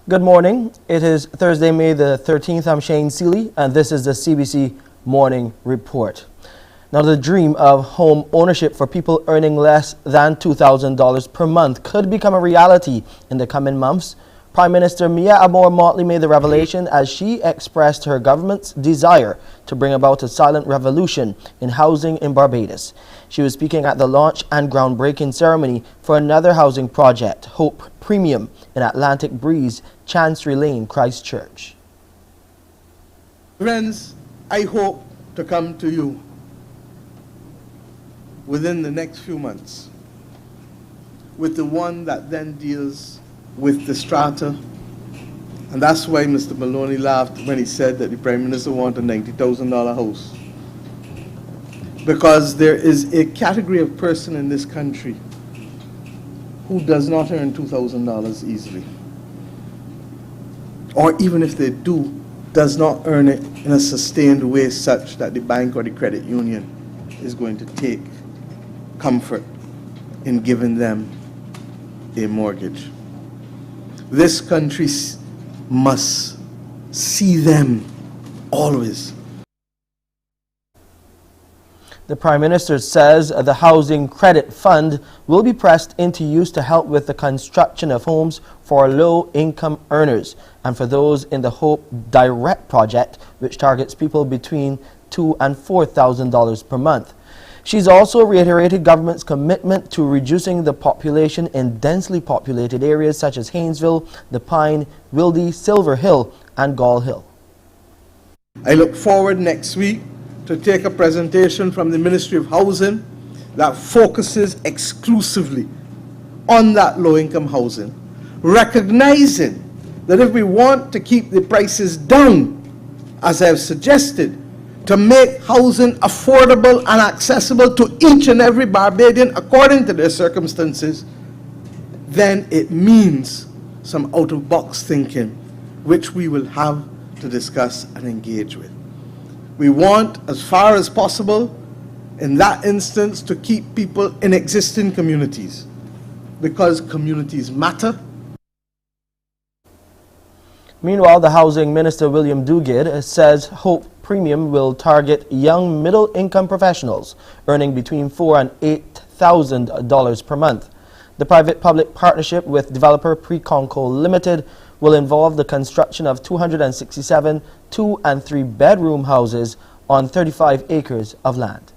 Good morning. It is Thursday, May the 13th. I'm Shane Seeley, and this is the CBC Morning Report. Now, the dream of home ownership for people earning less than $2,000 per month could become a reality in the coming months. Prime Minister Mia Motley made the revelation as she expressed her government's desire to bring about a silent revolution in housing in Barbados. She was speaking at the launch and groundbreaking ceremony for another housing project, Hope Premium, in Atlantic Breeze, Chancery Lane, Christchurch. Friends, I hope to come to you within the next few months with the one that then deals with the strata. And that's why Mr. Maloney laughed when he said that the Prime Minister wanted a $90,000 house. Because there is a category of person in this country who does not earn $2,000 easily. Or even if they do, does not earn it in a sustained way such that the bank or the credit union is going to take comfort in giving them a mortgage. This country must see them always. The Prime Minister says the Housing Credit Fund will be pressed into use to help with the construction of homes for low-income earners and for those in the Hope Direct project, which targets people between $2,000 and $4,000 per month. She's also reiterated government's commitment to reducing the population in densely populated areas such as Haynesville, The Pine, Wildy, Silver Hill, and Gall Hill. I look forward next week to take a presentation from the Ministry of Housing that focuses exclusively on that low-income housing, recognizing that if we want to keep the prices down, as I've suggested, to make housing affordable and accessible to each and every Barbadian according to their circumstances, then it means some out-of-box thinking, which we will have to discuss and engage with. We want, as far as possible, in that instance, to keep people in existing communities, because communities matter. Meanwhile, the Housing Minister William Duguid says Hope Premium will target young middle-income professionals earning between $4,000 and $8,000 per month. The private-public partnership with developer Preconco Limited will involve the construction of 267 2- and 3-bedroom houses on 35 acres of land.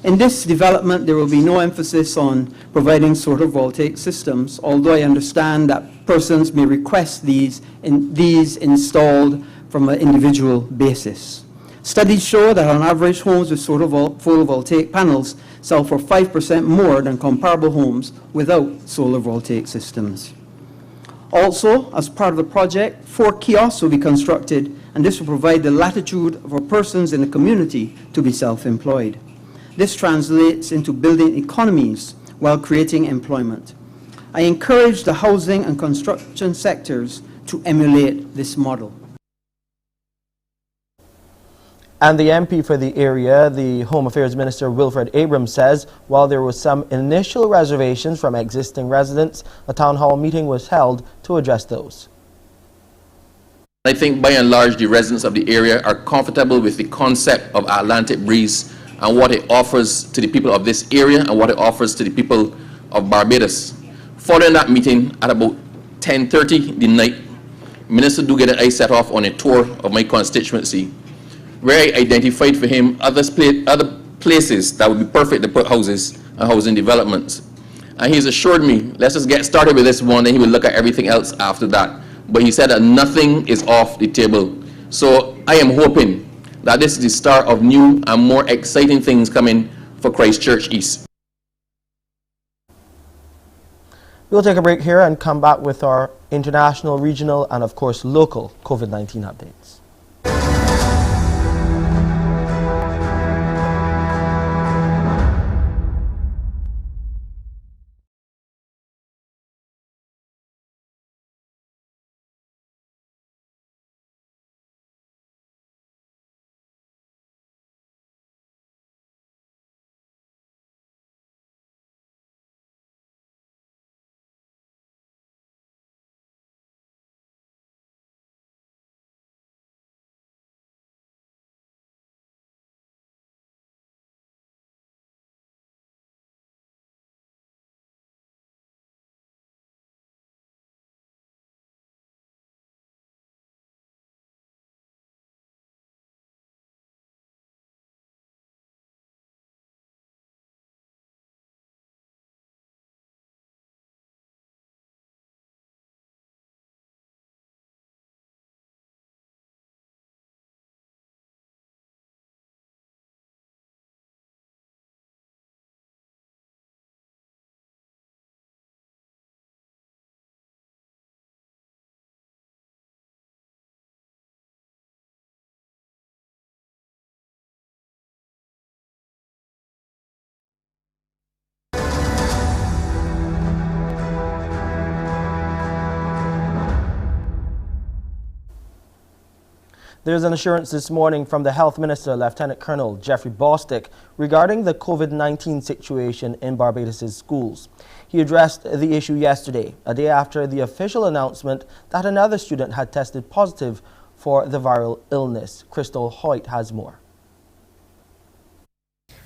In this development, there will be no emphasis on providing solar voltaic systems, although I understand that persons may request these installed from an individual basis. Studies show that on average, homes with photovoltaic panels sell for 5% more than comparable homes without solar voltaic systems. Also, as part of the project, 4 kiosks will be constructed, and this will provide the latitude for persons in the community to be self-employed. This translates into building economies while creating employment. I encourage the housing and construction sectors to emulate this model. And the MP for the area, the Home Affairs Minister Wilfred Abrams, says while there was some initial reservations from existing residents, a town hall meeting was held to address those. I think by and large the residents of the area are comfortable with the concept of Atlantic Breeze and what it offers to the people of this area and what it offers to the people of Barbados. Following that meeting at about 10:30 the night, Minister Duguid and I set off on a tour of my constituency, where I identified for him other places that would be perfect to put houses and housing developments. And he's assured me, let's just get started with this one, and he will look at everything else after that. But he said that nothing is off the table. So I am hoping that this is the start of new and more exciting things coming for Christchurch East. We'll take a break here and come back with our international, regional, and of course local COVID-19 updates. There's an assurance this morning from the Health Minister, Lieutenant Colonel Jeffrey Bostick, regarding the COVID-19 situation in Barbados' schools. He addressed the issue yesterday, a day after the official announcement that another student had tested positive for the viral illness. Crystal Hoyt has more.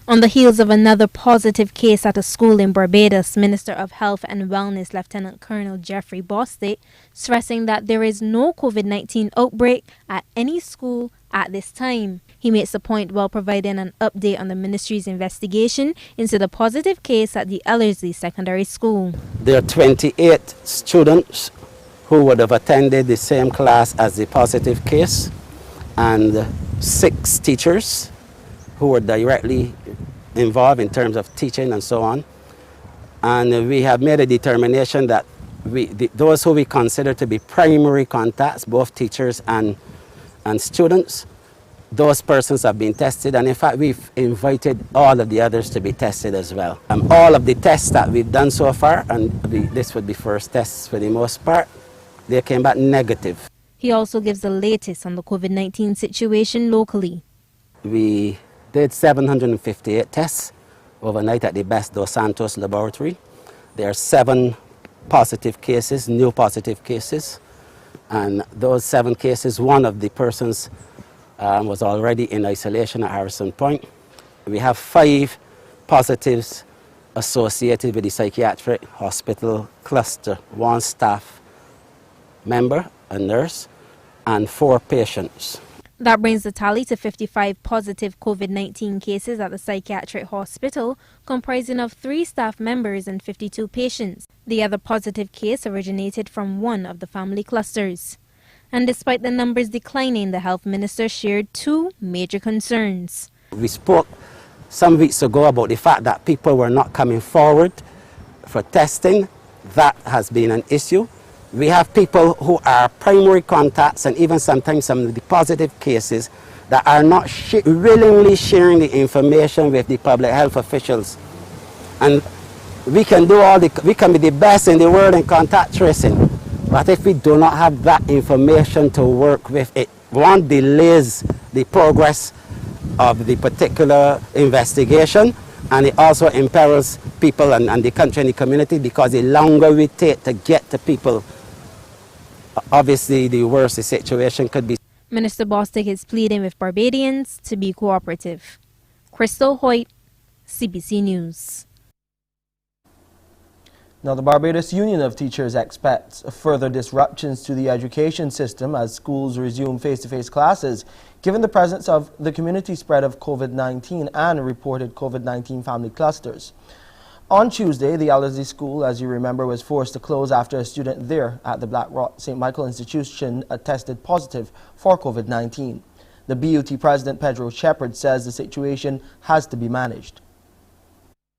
On the heels of another positive case at a school in Barbados, Minister of Health and Wellness Lieutenant Colonel Jeffrey Bostick stressing that there is no COVID-19 outbreak at any school at this time. He makes the point while providing an update on the ministry's investigation into the positive case at the Ellerslie Secondary School. There are 28 students who would have attended the same class as the positive case, and 6 teachers who were directly involved in terms of teaching and so on. And we have made a determination that those who we consider to be primary contacts, both teachers and students, those persons have been tested, and in fact we've invited all of the others to be tested as well. All of the tests that we've done so far, and this would be first tests for the most part, they came back negative. He also gives the latest on the COVID-19 situation locally. We did 758 tests overnight at the Best Dos Santos laboratory. There are 7 positive cases, new positive cases, and those 7 cases, one of the persons was already in isolation at Harrison Point. We have 5 positives associated with the psychiatric hospital cluster, 1 staff member, a nurse, and 4 patients. That brings the tally to 55 positive COVID-19 cases at the psychiatric hospital, comprising of 3 staff members and 52 patients. The other positive case originated from one of the family clusters. And despite the numbers declining, the health minister shared 2 major concerns. We spoke some weeks ago about the fact that people were not coming forward for testing. That has been an issue. We have people who are primary contacts, and even sometimes some of the positive cases that are not willingly sharing the information with the public health officials. And we can be the best in the world in contact tracing, but if we do not have that information to work with, it one delays the progress of the particular investigation, and it also imperils people and the country and the community, because the longer we take to get to people, obviously the worse the situation could be. Minister Bostick is pleading with Barbadians to be cooperative. Crystal Hoyt, CBC News. Now, the Barbados Union of Teachers expects further disruptions to the education system as schools resume face-to-face classes, given the presence of the community spread of COVID-19 and reported COVID-19 family clusters. On Tuesday, the Ellerslie School, as you remember, was forced to close after a student there at the Black Rock St. Michael Institution tested positive for COVID-19. The BUT President, Pedro Shepherd, says the situation has to be managed.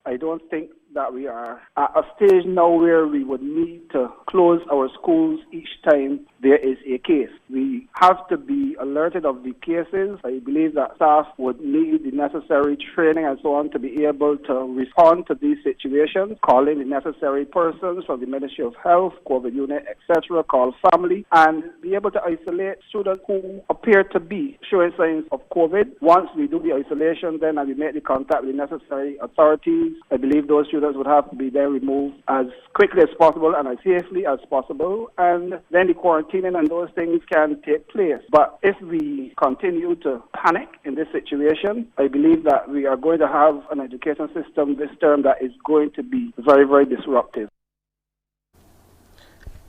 I don't think that we are at a stage now where we would need to close our schools each time there is a case. We have to be alerted of the cases. I believe that staff would need the necessary training and so on to be able to respond to these situations, call in the necessary persons from the Ministry of Health, COVID unit, etc., call family, and be able to isolate students who appear to be showing signs of COVID. Once we do the isolation, then and we make the contact with the necessary authorities, I believe those students would have to be then removed as quickly as possible and as safely as possible, and then the quarantining and those things can take place. But if we continue to panic in this situation, I believe that we are going to have an education system this term that is going to be very, very disruptive.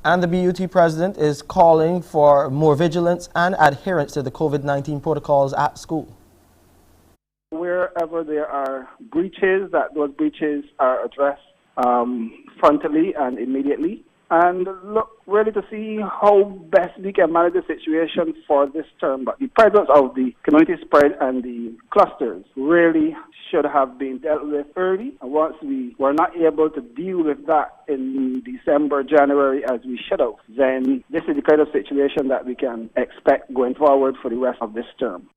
And the BUT President is calling for more vigilance and adherence to the COVID-19 protocols at school. Wherever there are breaches, that those breaches are addressed frontally and immediately, and look really to see how best we can manage the situation for this term. But the presence of the community spread and the clusters really should have been dealt with early, and once we were not able to deal with that in December, January as we should have, then this is the kind of situation that we can expect going forward for the rest of this term.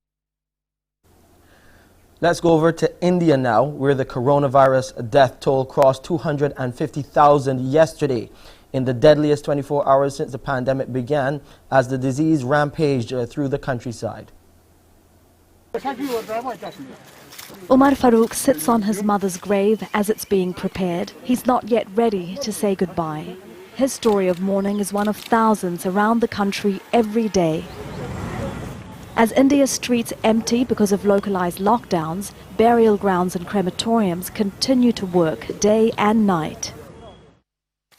Let's go over to India now, where the coronavirus death toll crossed 250,000 yesterday. in the deadliest 24 hours since the pandemic began as the disease rampaged through the countryside. Umar Farouk sits on his mother's grave as it's being prepared. He's not yet ready to say goodbye. His story of mourning is one of thousands around the country every day. As India's streets empty because of localized lockdowns, burial grounds and crematoriums continue to work day and night.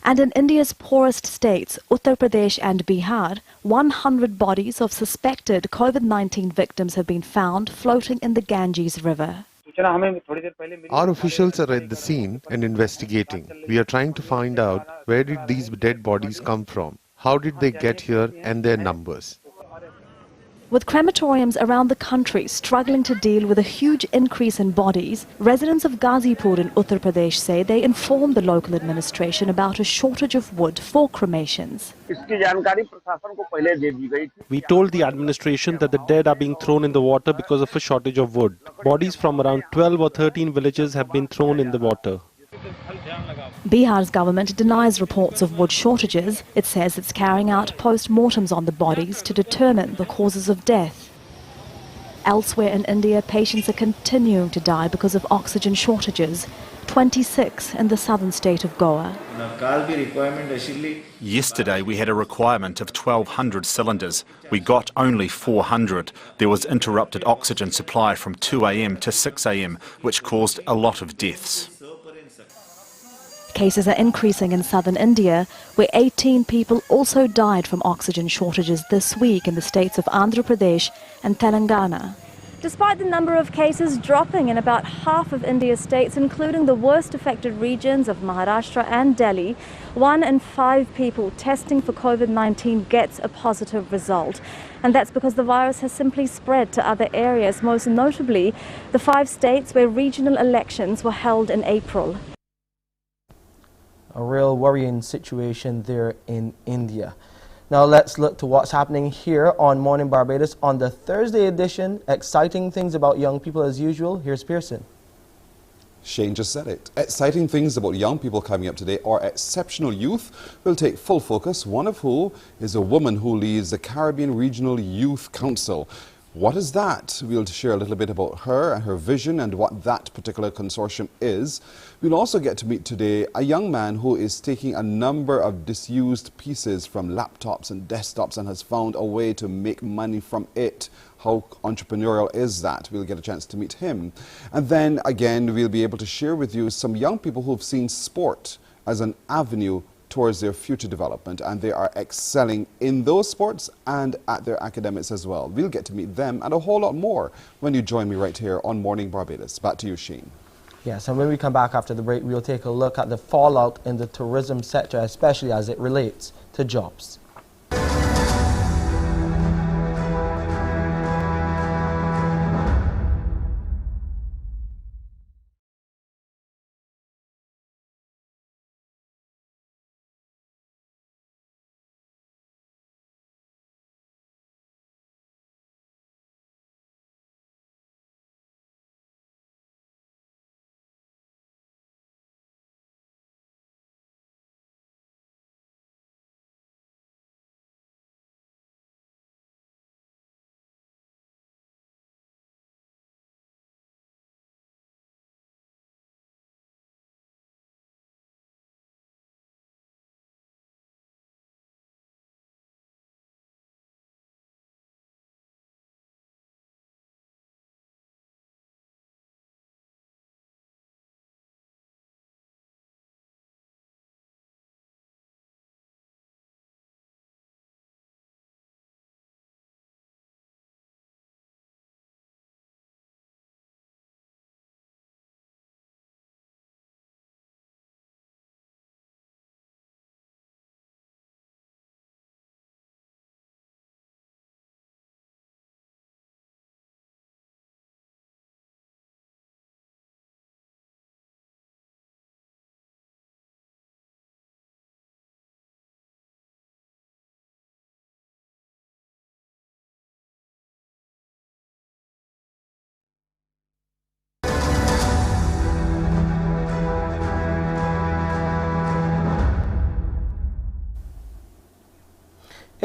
And in India's poorest states, Uttar Pradesh and Bihar, 100 bodies of suspected COVID-19 victims have been found floating in the Ganges River. Our officials are at the scene and investigating. We are trying to find out where did these dead bodies come from, how did they get here, and their numbers. With crematoriums around the country struggling to deal with a huge increase in bodies, residents of Ghazipur in Uttar Pradesh say they informed the local administration about a shortage of wood for cremations. We told the administration that the dead are being thrown in the water because of a shortage of wood. Bodies from around 12 or 13 villages have been thrown in the water. Bihar's government denies reports of wood shortages. It says it's carrying out post-mortems on the bodies to determine the causes of death. Elsewhere in India, patients are continuing to die because of oxygen shortages. 26 in the southern state of Goa. Yesterday we had a requirement of 1,200 cylinders. We got only 400. There was interrupted oxygen supply from 2 a.m. to 6 a.m, which caused a lot of deaths. Cases are increasing in southern India, where 18 people also died from oxygen shortages this week in the states of Andhra Pradesh and Telangana. Despite the number of cases dropping in about half of India's states, including the worst affected regions of Maharashtra and Delhi, 1 in 5 people testing for COVID-19 gets a positive result. And that's because the virus has simply spread to other areas, most notably the 5 states where regional elections were held in April. A real worrying situation there in India. Now let's look to what's happening here on Morning Barbados on the Thursday edition. Exciting things about young people as usual. Here's Pearson. Shane just said it. Exciting things about young people coming up today are exceptional youth will take full focus, one of whom is a woman who leads the Caribbean Regional Youth Council. What is that? We'll share a little bit about her and her vision and what that particular consortium is. We'll also get to meet today a young man who is taking a number of disused pieces from laptops and desktops and has found a way to make money from it. How entrepreneurial is that? We'll get a chance to meet him. And then again, we'll be able to share with you some young people who've seen sport as an avenue towards their future development, and they are excelling in those sports and at their academics as well. We'll get to meet them and a whole lot more when you join me right here on Morning Barbados. Back to you, Shane. Yes, and when we come back after the break, we'll take a look at the fallout in the tourism sector, especially as it relates to jobs.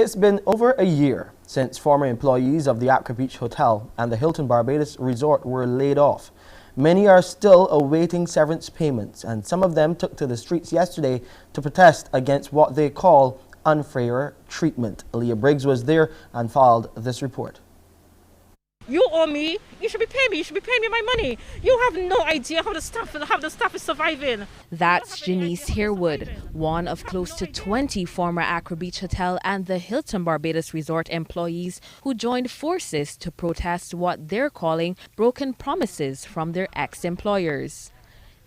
It's been over a year since former employees of the Accra Beach Hotel and the Hilton Barbados Resort were laid off. Many are still awaiting severance payments, and some of them took to the streets yesterday to protest against what they call unfair treatment. Leah Briggs was there and filed this report. You owe me, you should be paying me, my money. You have no idea how the staff is surviving. That's Janice Harewood, one of close to 20 former Accra Beach Hotel and the Hilton Barbados Resort employees who joined forces to protest what they're calling broken promises from their ex-employers.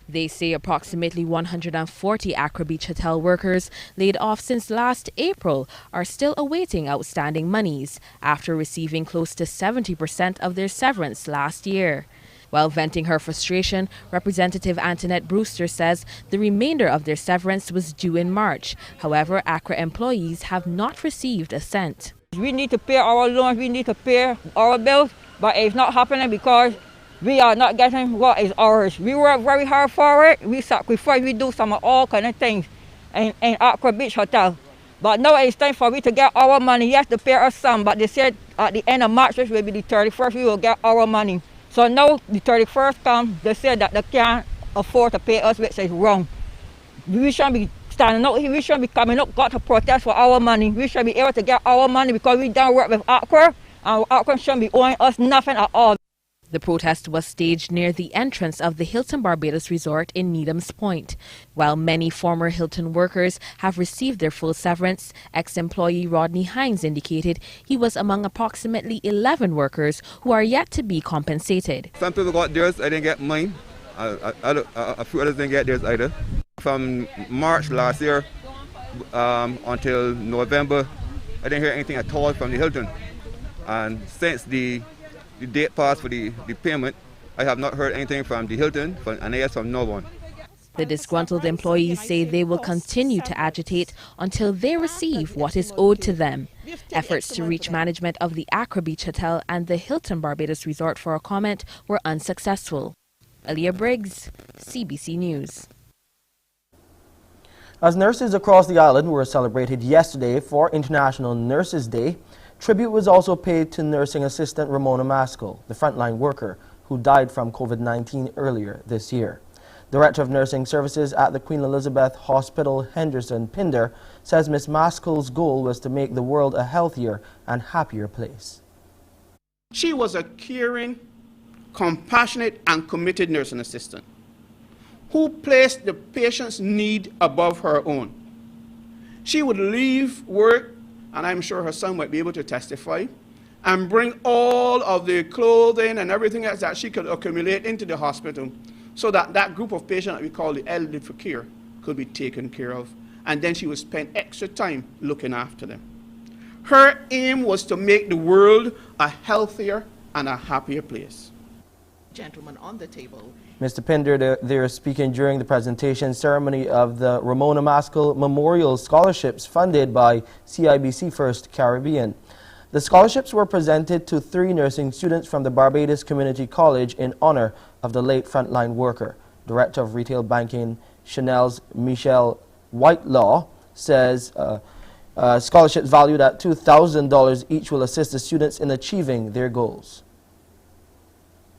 They say approximately 140 Accra Beach Hotel workers laid off since last April are still awaiting outstanding monies after receiving close to 70% of their severance last year. While venting her frustration, Representative Antoinette Brewster says the remainder of their severance was due in March. However, Accra employees have not received a cent. We need to pay our loans, we need to pay our bills, but it's not happening because we are not getting what is ours. We work very hard for it. We sacrifice, we do some of all kind of things in Accra Beach Hotel. But now it's time for we to get our money. Yes, to pay us some, but they said at the end of March, which will be the 31st, we will get our money. So now the 31st comes, they said that they can't afford to pay us, which is wrong. We shouldn't be standing out here, we shouldn't be coming up, got to protest for our money. We should be able to get our money because we don't work with Accra, and Accra shouldn't be owing us nothing at all. The protest was staged near the entrance of the Hilton Barbados Resort in Needham's Point. While many former Hilton workers have received their full severance, ex-employee Rodney Hines indicated he was among approximately 11 workers who are yet to be compensated. Some people got theirs, I didn't get mine. A few others didn't get theirs either. From March last year until November, I didn't hear anything at all from the Hilton. And since the date passed for the payment, I have not heard anything from the Hilton, and I guess from no one. The disgruntled employees say they will continue to agitate until they receive what is owed to them. Efforts to reach management of the Accra Beach Hotel and the Hilton Barbados Resort for a comment were unsuccessful. Leah Briggs, CBC News. As nurses across the island were celebrated yesterday for International Nurses Day, tribute was also paid to nursing assistant Ramona Maskell, the frontline worker who died from COVID-19 earlier this year. Director of Nursing Services at the Queen Elizabeth Hospital, Henderson Pinder, says Ms. Maskell's goal was to make the world a healthier and happier place. She was a caring, compassionate and committed nursing assistant who placed the patient's need above her own. She would leave work, and I'm sure her son might be able to testify, and bring all of the clothing and everything else that she could accumulate into the hospital so that that group of patients that we call the elderly for care could be taken care of. And then she would spend extra time looking after them. Her aim was to make the world a healthier and a happier place. Gentleman on the table. Mr. Pinder there speaking during the presentation ceremony of the Ramona Maskell Memorial Scholarships funded by CIBC First Caribbean. The scholarships were presented to 3 nursing students from the Barbados Community College in honor of the late frontline worker. Director of Retail Banking Chanel's Michelle Whitelaw says scholarships valued at $2,000 each will assist the students in achieving their goals.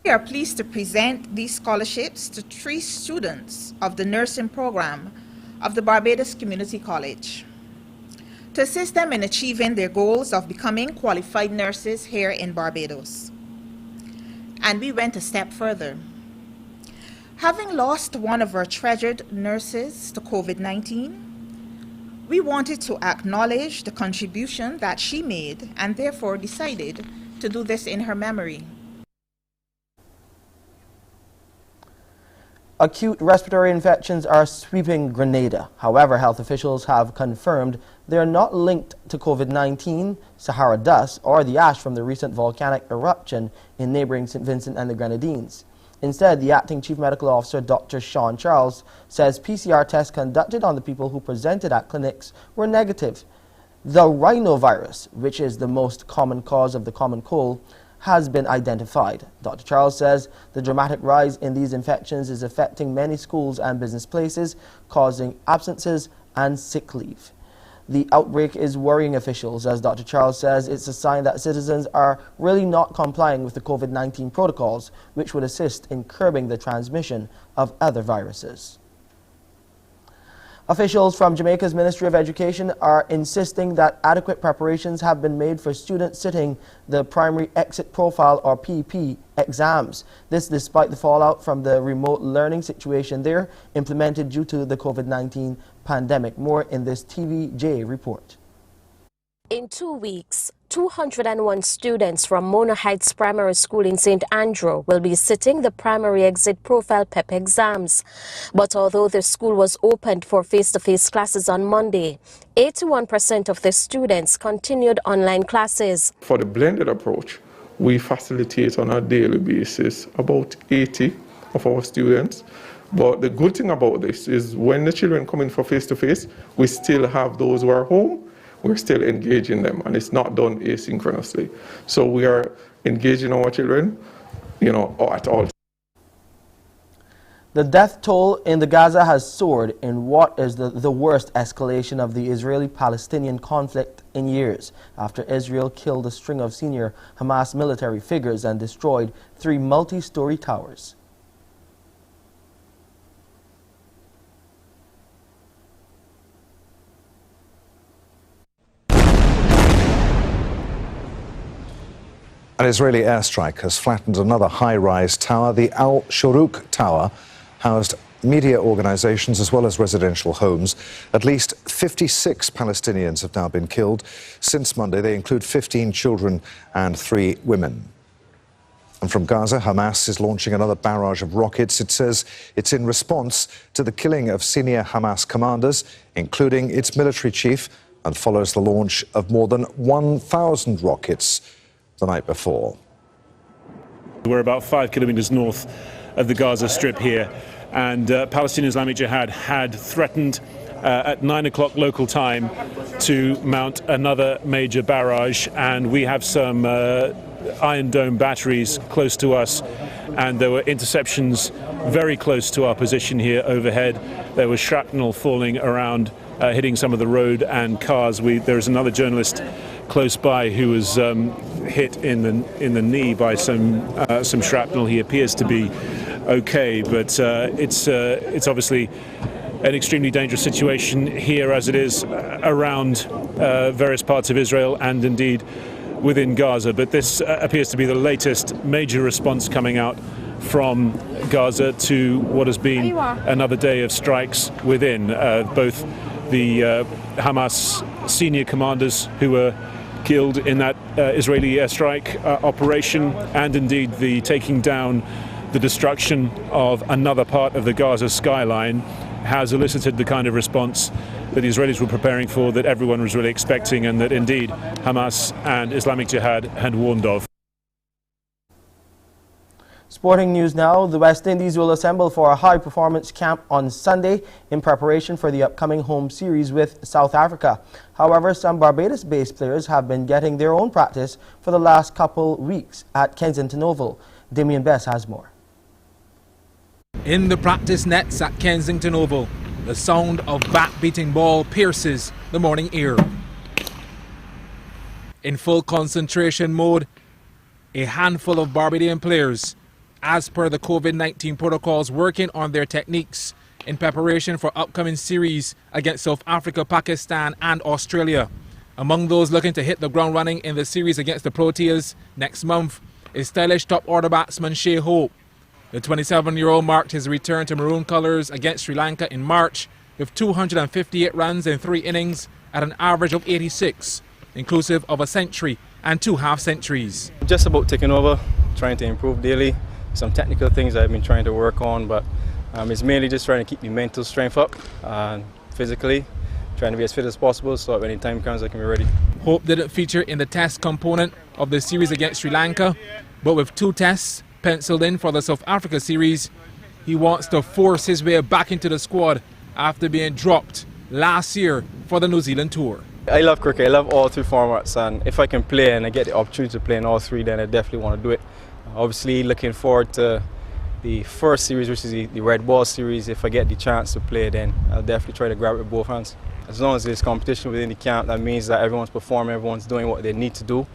We are pleased to present these scholarships to 3 students of the nursing program of the Barbados Community College to assist them in achieving their goals of becoming qualified nurses here in Barbados. And we went a step further. Having lost one of our treasured nurses to COVID-19, we wanted to acknowledge the contribution that she made and therefore decided to do this in her memory. Acute respiratory infections are sweeping Grenada. However, health officials have confirmed they are not linked to COVID-19, Sahara dust, or the ash from the recent volcanic eruption in neighboring St. Vincent and the Grenadines. Instead, the acting chief medical officer, Dr. Sean Charles, says PCR tests conducted on the people who presented at clinics were negative. The rhinovirus, which is the most common cause of the common cold, has been identified. Dr. Charles says the dramatic rise in these infections is affecting many schools and business places, causing absences and sick leave. The outbreak is worrying officials, as Dr. Charles says it's a sign that citizens are really not complying with the COVID-19 protocols, which would assist in curbing the transmission of other viruses. Officials from Jamaica's Ministry of Education are insisting that adequate preparations have been made for students sitting the Primary Exit Profile or PP exams. This despite the fallout from the remote learning situation there implemented due to the COVID-19 pandemic. More in this TVJ report. In 2 weeks, 201 students from Mona Heights Primary School in St. Andrew will be sitting the Primary Exit Profile PEP exams. But although the school was opened for face-to-face classes on Monday, 81% of the students continued online classes. For the blended approach, we facilitate on a daily basis about 80 of our students. But the good thing about this is when the children come in for face-to-face, we still have those who are home. We're still engaging them, and it's not done asynchronously. So we are engaging our children, at all. The death toll in the Gaza has soared in what is the worst escalation of the Israeli-Palestinian conflict in years, after Israel killed a string of senior Hamas military figures and destroyed 3 multi-story towers. An Israeli airstrike has flattened another high-rise tower. The Al Shuruk Tower housed media organizations as well as residential homes. At least 56 Palestinians have now been killed. Since Monday, they include 15 children and 3 women. And from Gaza, Hamas is launching another barrage of rockets. It says it's in response to the killing of senior Hamas commanders, including its military chief, and follows the launch of more than 1,000 rockets the night before. We're about 5 kilometers north of the Gaza Strip here, and Palestinian Islamic Jihad had threatened at 9 o'clock local time to mount another major barrage, and we have some Iron Dome batteries close to us, and there were interceptions very close to our position here overhead. There was shrapnel falling around, hitting some of the road and cars. There's another journalist close by who was hit in the knee by some shrapnel. He appears to be okay, but it's obviously an extremely dangerous situation here, as it is around various parts of Israel and indeed within Gaza. But this appears to be the latest major response coming out from Gaza to what has been another day of strikes within. Both the Hamas senior commanders who were killed in that Israeli airstrike operation, and indeed the taking down, the destruction of another part of the Gaza skyline, has elicited the kind of response that the Israelis were preparing for, that everyone was really expecting, and that indeed Hamas and Islamic Jihad had warned of. Sporting news now. The West Indies will assemble for a high-performance camp on Sunday in preparation for the upcoming home series with South Africa. However, some Barbados-based players have been getting their own practice for the last couple weeks at Kensington Oval. Damien Bess has more. In the practice nets at Kensington Oval, the sound of bat-beating ball pierces the morning ear. In full concentration mode, a handful of Barbadian players, as per the COVID-19 protocols, working on their techniques in preparation for upcoming series against South Africa, Pakistan and Australia. Among those looking to hit the ground running in the series against the Proteas next month is stylish top-order batsman Shai Hope. The 27-year-old marked his return to maroon colours against Sri Lanka in March with 258 runs in 3 innings at an average of 86, inclusive of a century and 2 half-centuries. Just about taking over, trying to improve daily. Some technical things I've been trying to work on, but it's mainly just trying to keep the mental strength up and physically trying to be as fit as possible so that when the time comes I can be ready. Hope didn't feature in the test component of the series against Sri Lanka, but with 2 tests penciled in for the South Africa series, he wants to force his way back into the squad after being dropped last year for the New Zealand tour. I love cricket, I love all 3 formats, and if I can play and I get the opportunity to play in all 3, then I definitely want to do it. Obviously looking forward to the first series, which is the red ball series. If I get the chance to play, then I'll definitely try to grab it with both hands. as long as there's competition within the camp, that means that everyone's performing, everyone's doing what they need to do,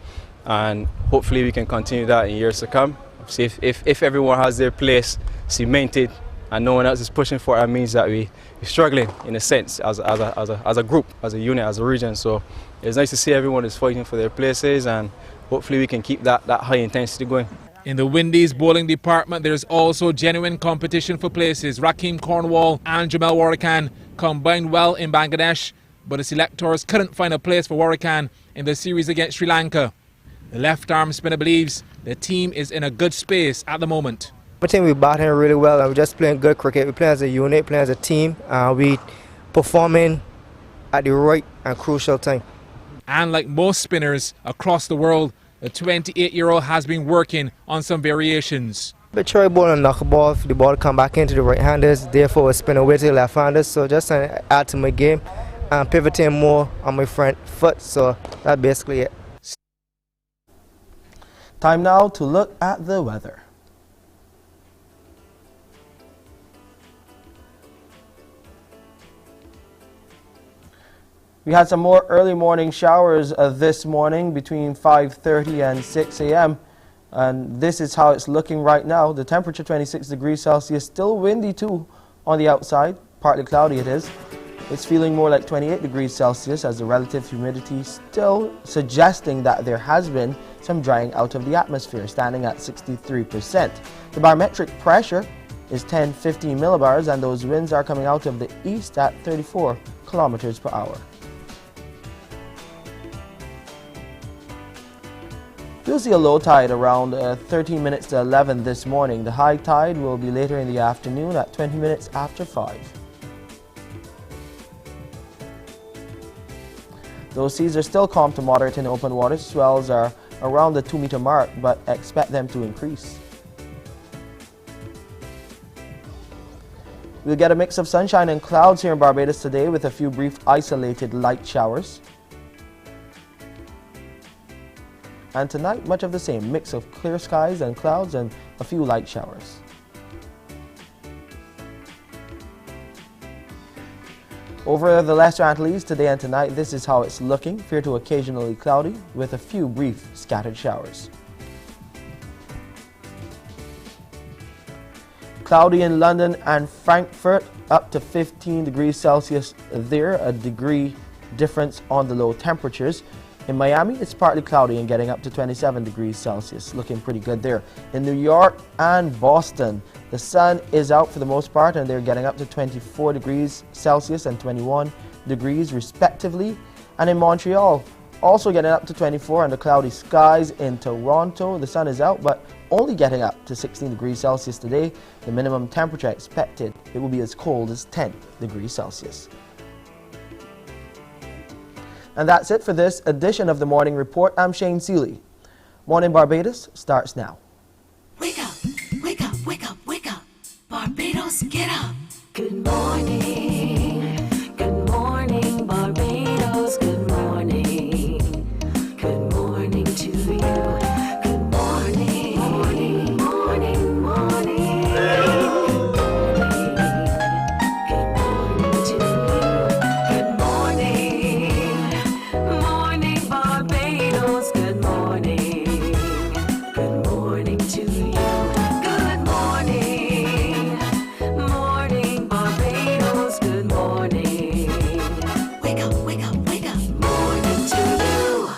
and hopefully we can continue that in years to come. See, if everyone has their place cemented and no one else is pushing for it, that means that we're struggling in a sense as a group, as a unit, as a region. So it's nice to see everyone is fighting for their places, and hopefully we can keep that high intensity going. In the Windies bowling department, there's also genuine competition for places. Rakeem Cornwall and Jamal Warrican combined well in Bangladesh, but the selectors couldn't find a place for Warrican in the series against Sri Lanka. The left-arm spinner believes the team is in a good space at the moment. I think we're batting really well, and we're just playing good cricket. We play as a unit, play as a team, and we performing at the right and crucial time. And like most spinners across the world, the 28-year-old has been working on some variations. But try ball and knock a ball, if the ball come back into the right-handers, therefore I spin away to the left-handers. So just to add to my game and pivoting more on my front foot. So that's basically it. Time now to look at the weather. We had some more early morning showers this morning between 5:30 and 6 a.m. And this is how it's looking right now. The temperature 26 degrees Celsius, still windy too on the outside. Partly cloudy it is. It's feeling more like 28 degrees Celsius as the relative humidity still suggesting that there has been some drying out of the atmosphere, standing at 63%. The barometric pressure is 10-15 millibars, and those winds are coming out of the east at 34 kilometers per hour. We'll see a low tide around 13 minutes to 11 this morning. The high tide will be later in the afternoon at 20 minutes after 5. Those seas are still calm to moderate in open water. Swells are around the 2-meter mark, but expect them to increase. We'll get a mix of sunshine and clouds here in Barbados today with a few brief isolated light showers. And tonight, much of the same, mix of clear skies and clouds and a few light showers. Over the Lesser Antilles today and tonight, this is how it's looking. Fair to occasionally cloudy with a few brief scattered showers. Cloudy in London and Frankfurt, up to 15 degrees Celsius there, a degree difference on the low temperatures. In Miami, it's partly cloudy and getting up to 27 degrees Celsius, looking pretty good there. In New York and Boston, the sun is out for the most part, and they're getting up to 24 degrees Celsius and 21 degrees respectively. And in Montreal, also getting up to 24 under cloudy skies. In Toronto, the sun is out, but only getting up to 16 degrees Celsius today. The minimum temperature expected, it will be as cold as 10 degrees Celsius. And that's it for this edition of the Morning Report. I'm Shane Seeley. Morning Barbados starts now. Wake up, wake up, wake up, wake up. Barbados, get up. Good morning. Good morning, Barbados. Good morning. Good morning to you. Good morning. Morning, morning, morning. Good morning to you. Good morning. Morning, Barbados. Good morning. Good morning to you. Good morning. Morning, Barbados. Good morning. Wake up, wake up, wake up. Morning to you.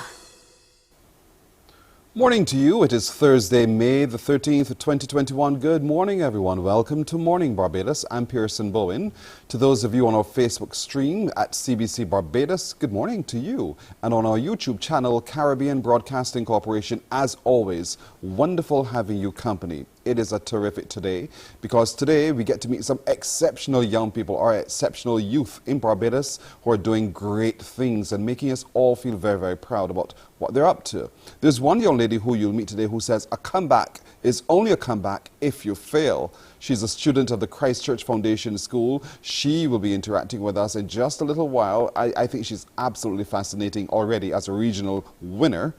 Morning to you. It is Thursday, May the 13th, 2021. Good morning, everyone. Welcome to Morning Barbados. I'm Pearson Bowen. To those of you on our Facebook stream at CBC Barbados, good morning to you. And on our YouTube channel, Caribbean Broadcasting Corporation, as always, wonderful having you company. It is a terrific today because today we get to meet some exceptional young people, or exceptional youth in Barbados who are doing great things and making us all feel very, very proud about what they're up to. There's one young lady who you'll meet today who says a comeback is only a comeback if you fail. She's a student of the Christchurch Foundation School. She will be interacting with us in just a little while. I think she's absolutely fascinating already as a regional winner.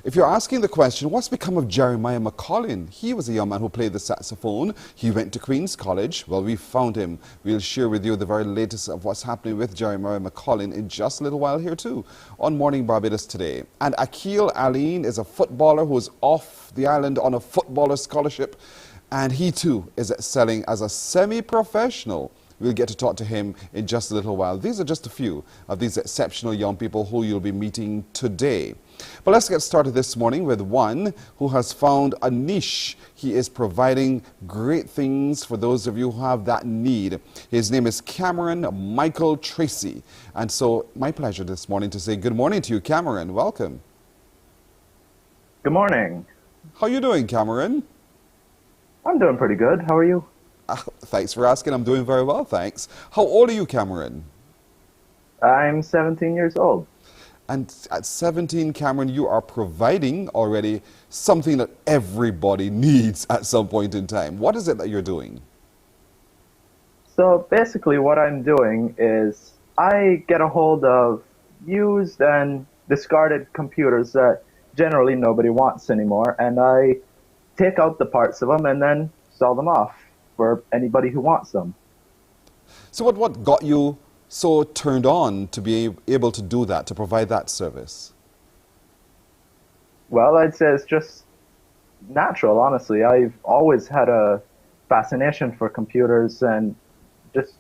If you're asking the question, what's become of Jeremiah McCollin? He was a young man who played the saxophone. He went to Queen's College. Well, we found him. We'll share with you the very latest of what's happening with Jeremiah McCollin in just a little while here too on Morning Barbados today. And Akil Aline is a footballer who's off the island on a footballer scholarship. And he too is excelling as a semi-professional. We'll get to talk to him in just a little while. These are just a few of these exceptional young people who you'll be meeting today. But let's get started this morning with one who has found a niche. He is providing great things for those of you who have that need. His name is Cameron Michael Tracy. And so my pleasure this morning to say good morning to you, Cameron. Welcome. Good morning. How are you doing, Cameron? I'm doing pretty good. How are you? Thanks for asking. I'm doing very well, thanks. How old are you, Cameron? I'm 17 years old. And at 17, Cameron, you are providing already something that everybody needs at some point in time. What is it that you're doing? So basically what I'm doing is I get a hold of used and discarded computers that generally nobody wants anymore, and I take out the parts of them and then sell them off for anybody who wants them. So what got you so turned on to be able to do that, to provide that service? Well, I'd say it's just natural, honestly. I've always had a fascination for computers and just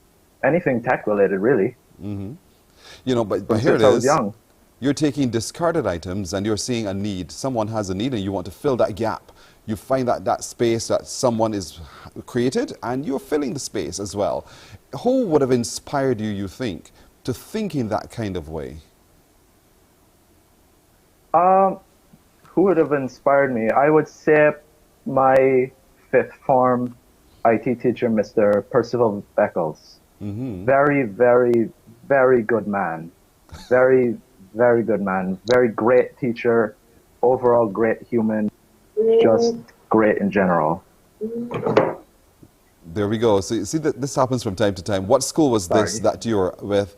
anything tech related, really. Mm-hmm. You know, but here Since it I is. was young. You're taking discarded items and you're seeing a need. Someone has a need and you want to fill that gap. You find that space that someone is created and you're filling the space as well. Who would have inspired you, you think, to think in that kind of way? Who would have inspired me? I would say my fifth form IT teacher, Mr. Percival Beckles. Mm-hmm. Very, very, very good man. Very, very good man. Very great teacher. Overall great human. Just great in general. There we go. So you see that this happens from time to time. What school was this that you were with,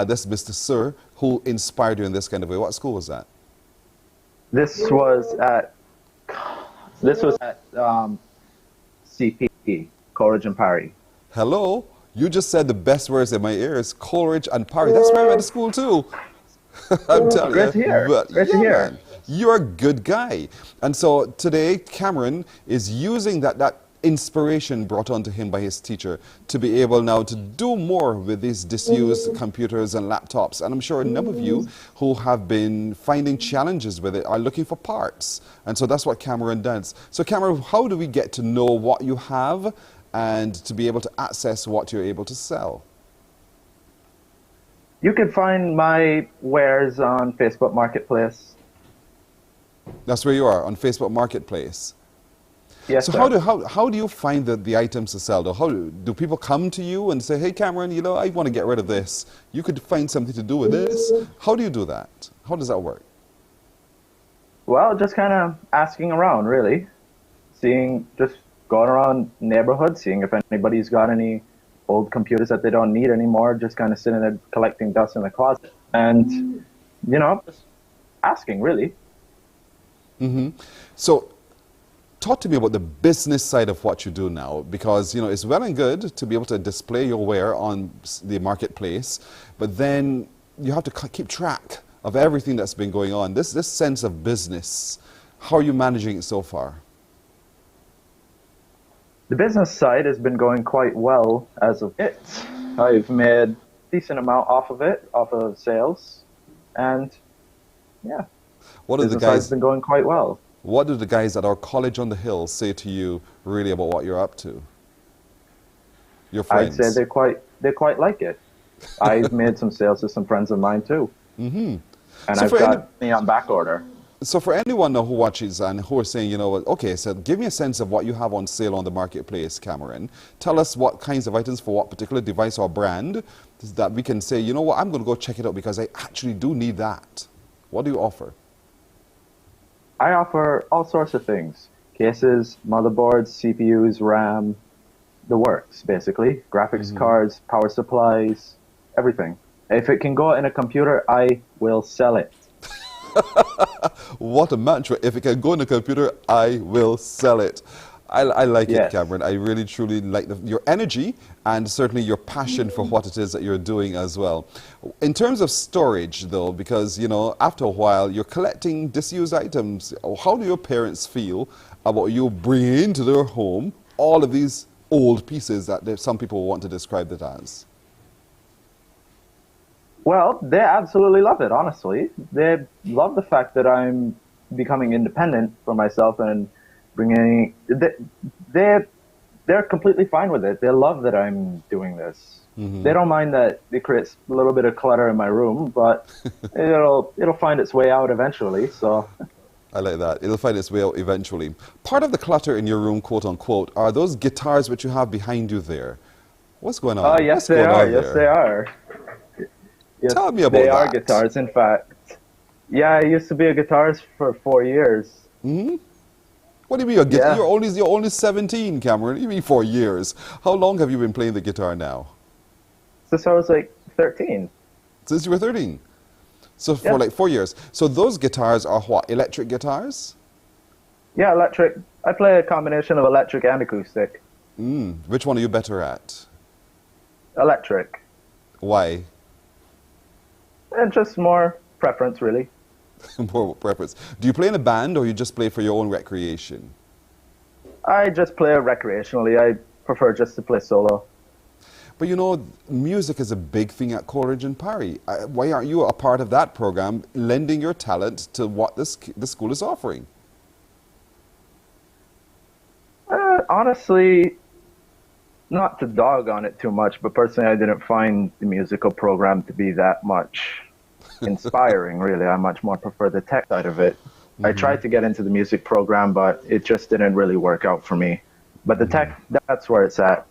this Mr. Sir, who inspired you in this kind of way? What school was that? This was at CP, Coleridge and Parry. Hello? You just said the best words in my ears, Coleridge and Parry. That's where I went to school too. I'm telling Great to you. hear. But, Great to hear. Man, you're a good guy. And so today, Cameron is using that inspiration brought onto him by his teacher to be able now to do more with these disused computers and laptops. And I'm sure a number of you who have been finding challenges with it are looking for parts. And so that's what Cameron does. So Cameron, how do we get to know what you have and to be able to access what you're able to sell? You can find my wares on Facebook Marketplace. That's where you are, on Facebook Marketplace. Yes, so sir. how do you find the items to sell? How do people come to you and say, hey, Cameron, you know, I want to get rid of this. You could find something to do with this. How do you do that? How does that work? Well, just kind of asking around, really. Just going around neighborhoods, seeing if anybody's got any old computers that they don't need anymore, just kind of sitting there collecting dust in the closet. And, you know, just asking, really. Mm-hmm. So talk to me about the business side of what you do now, because, you know, it's well and good to be able to display your ware on the marketplace, but then you have to keep track of everything that's been going on. This sense of business, how are you managing it so far? The business side has been going quite well as of it. I've made a decent amount off of sales, and yeah, what do the guys side's been going quite well. What do the guys at our college on the hill say to you really about what you're up to? Your friends? I'd say they quite like it. I've made some sales to some friends of mine too. Mm-hmm. And so I've got me on back order. So for anyone now who watches and who are saying, you know, okay, so give me a sense of what you have on sale on the marketplace, Cameron. Tell us what kinds of items for what particular device or brand that we can say, you know what, I'm going to go check it out because I actually do need that. What do you offer? I offer all sorts of things. Cases, motherboards, CPUs, RAM, the works, basically. Graphics cards, power supplies, everything. If it can go in a computer, I will sell it. What a mantra. If it can go in a computer, I will sell it. I like it, Cameron. I really, truly like your energy and certainly your passion for what it is that you're doing as well. In terms of storage, though, because, you know, after a while, you're collecting disused items. How do your parents feel about you bringing into their home all of these old pieces that some people want to describe it as? Well, they absolutely love it, honestly. They love the fact that I'm becoming independent for myself and bringing... They're completely fine with it. They love that I'm doing this. Mm-hmm. They don't mind that it creates a little bit of clutter in my room, but it'll find its way out eventually, so... I like that. It'll find its way out eventually. Part of the clutter in your room, quote unquote, are those guitars which you have behind you there. What's going on? Oh, yes, they are. Yes, they are. Yes, tell me about they that. Are guitars, in fact. Yeah, I used to be a guitarist for 4 years. Mm-hmm. What do you mean? You're only 17, Cameron. What do you mean 4 years? How long have you been playing the guitar now? Since I was like 13. Since you were 13? So for like 4 years. So those guitars are what? Electric guitars? Yeah, electric. I play a combination of electric and acoustic. Which one are you better at? Electric. Why? And just more preference, really. More preference. Do you play in a band or you just play for your own recreation? I just play recreationally. I prefer just to play solo. But you know, music is a big thing at Coleridge and Parry. Why aren't you a part of that program, lending your talent to what the school is offering? Honestly, not to dog on it too much, but personally I didn't find the musical program to be that much inspiring, really. I much more prefer the tech side of it. I tried to get into the music program, but it just didn't really work out for me. But the tech, that's where it's at.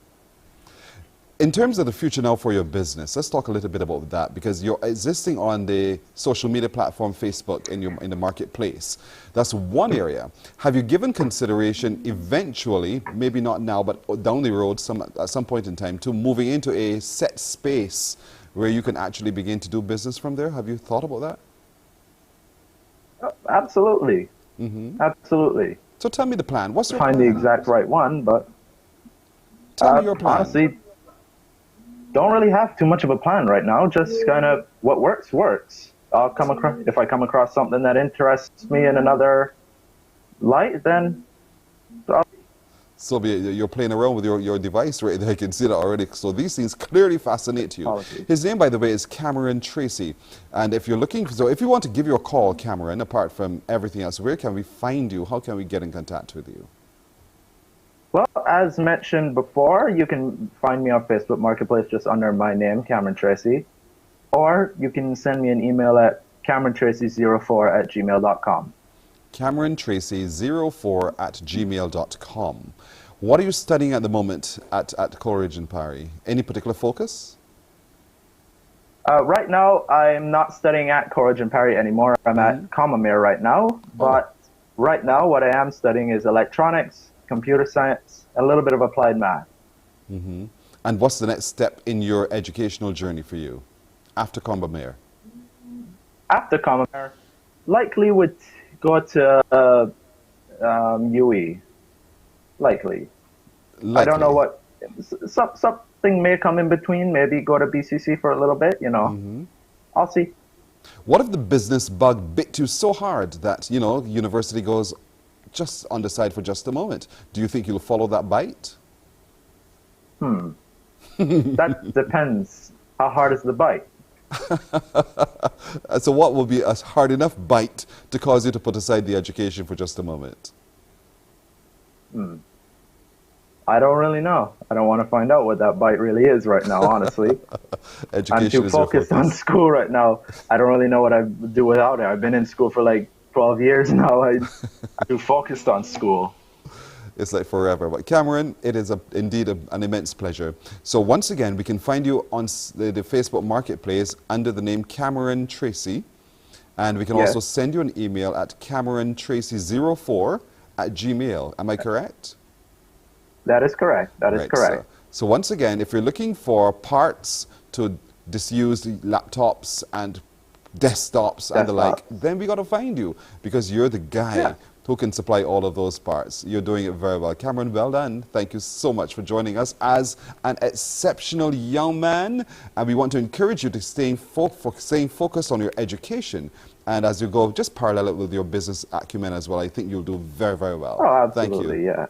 In terms of the future now for your business, let's talk a little bit about that, because you're existing on the social media platform Facebook in the marketplace. That's one area. Have you given consideration eventually, maybe not now, but down the road at some point in time, to moving into a set space where you can actually begin to do business from there? Have you thought about that? Absolutely. Absolutely. So tell me the plan. What's your plan? Find the exact right one, but tell me your plan. Honestly, don't really have too much of a plan right now. Just kind of what works, works. I'll come across, if I come across something that interests me in another light, then so you're playing around with your device right there. I can see that already. So these things clearly fascinate you. His name, by the way, is Cameron Tracy. And if you're looking, so if you want to give you a call, Cameron, apart from everything else, where can we find you? How can we get in contact with you? Well, as mentioned before, you can find me on Facebook Marketplace just under my name, Cameron Tracy. Or you can send me an email at CameronTracy04@gmail.com. CameronTracy04@gmail.com. What are you studying at the moment at Coleridge and Parry? Any particular focus? Right now, I'm not studying at Coleridge and Parry anymore. I'm at Commonwealth right now. But right now, what I am studying is electronics, computer science, a little bit of applied math. And what's the next step in your educational journey for you after Commonwealth? After Commonwealth, likely would go to UE. Likely. I don't know what. Something may come in between. Maybe go to BCC for a little bit. You know, I'll see. What if the business bug bit you so hard that, you know, university goes just on the side for just a moment? Do you think you'll follow that bite? That depends. How hard is the bite? So what will be a hard enough bite to cause you to put aside the education for just a moment? I don't really know. I don't want to find out what that bite really is right now, honestly. I'm too focused on school right now. I don't really know what I would do without it. I've been in school for like 12 years now. I'm too focused on school. It's like forever. But Cameron, it is indeed an immense pleasure. So once again, we can find you on the Facebook Marketplace under the name Cameron Tracy. And we can also send you an email at CameronTracy04@gmail. Am I correct? That is correct. That is correct. So once again, if you're looking for parts to disused laptops and desktops and the like, Desktop. then we got to find you because you're the guy who can supply all of those parts. You're doing it very well. Cameron, well done. Thank you so much for joining us as an exceptional young man. And we want to encourage you to staying focused on your education. And as you go, just parallel it with your business acumen as well. I think you'll do very, very well. Oh, absolutely, Thank you. yeah.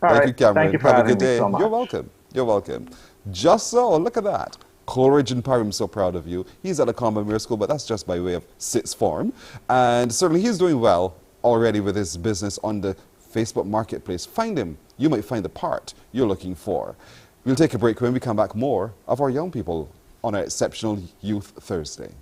Thank you, Cameron. Thank you for Have a having good day. me so much. You're welcome. You're welcome. Just so, look at that. Coleridge and Parry, I'm so proud of you. He's at a Commonwealth School, but that's just by way of sixth form. And certainly he's doing well already with his business on the Facebook Marketplace. Find him. You might find the part you're looking for. We'll take a break. When we come back, more of our young people on our Exceptional Youth Thursday.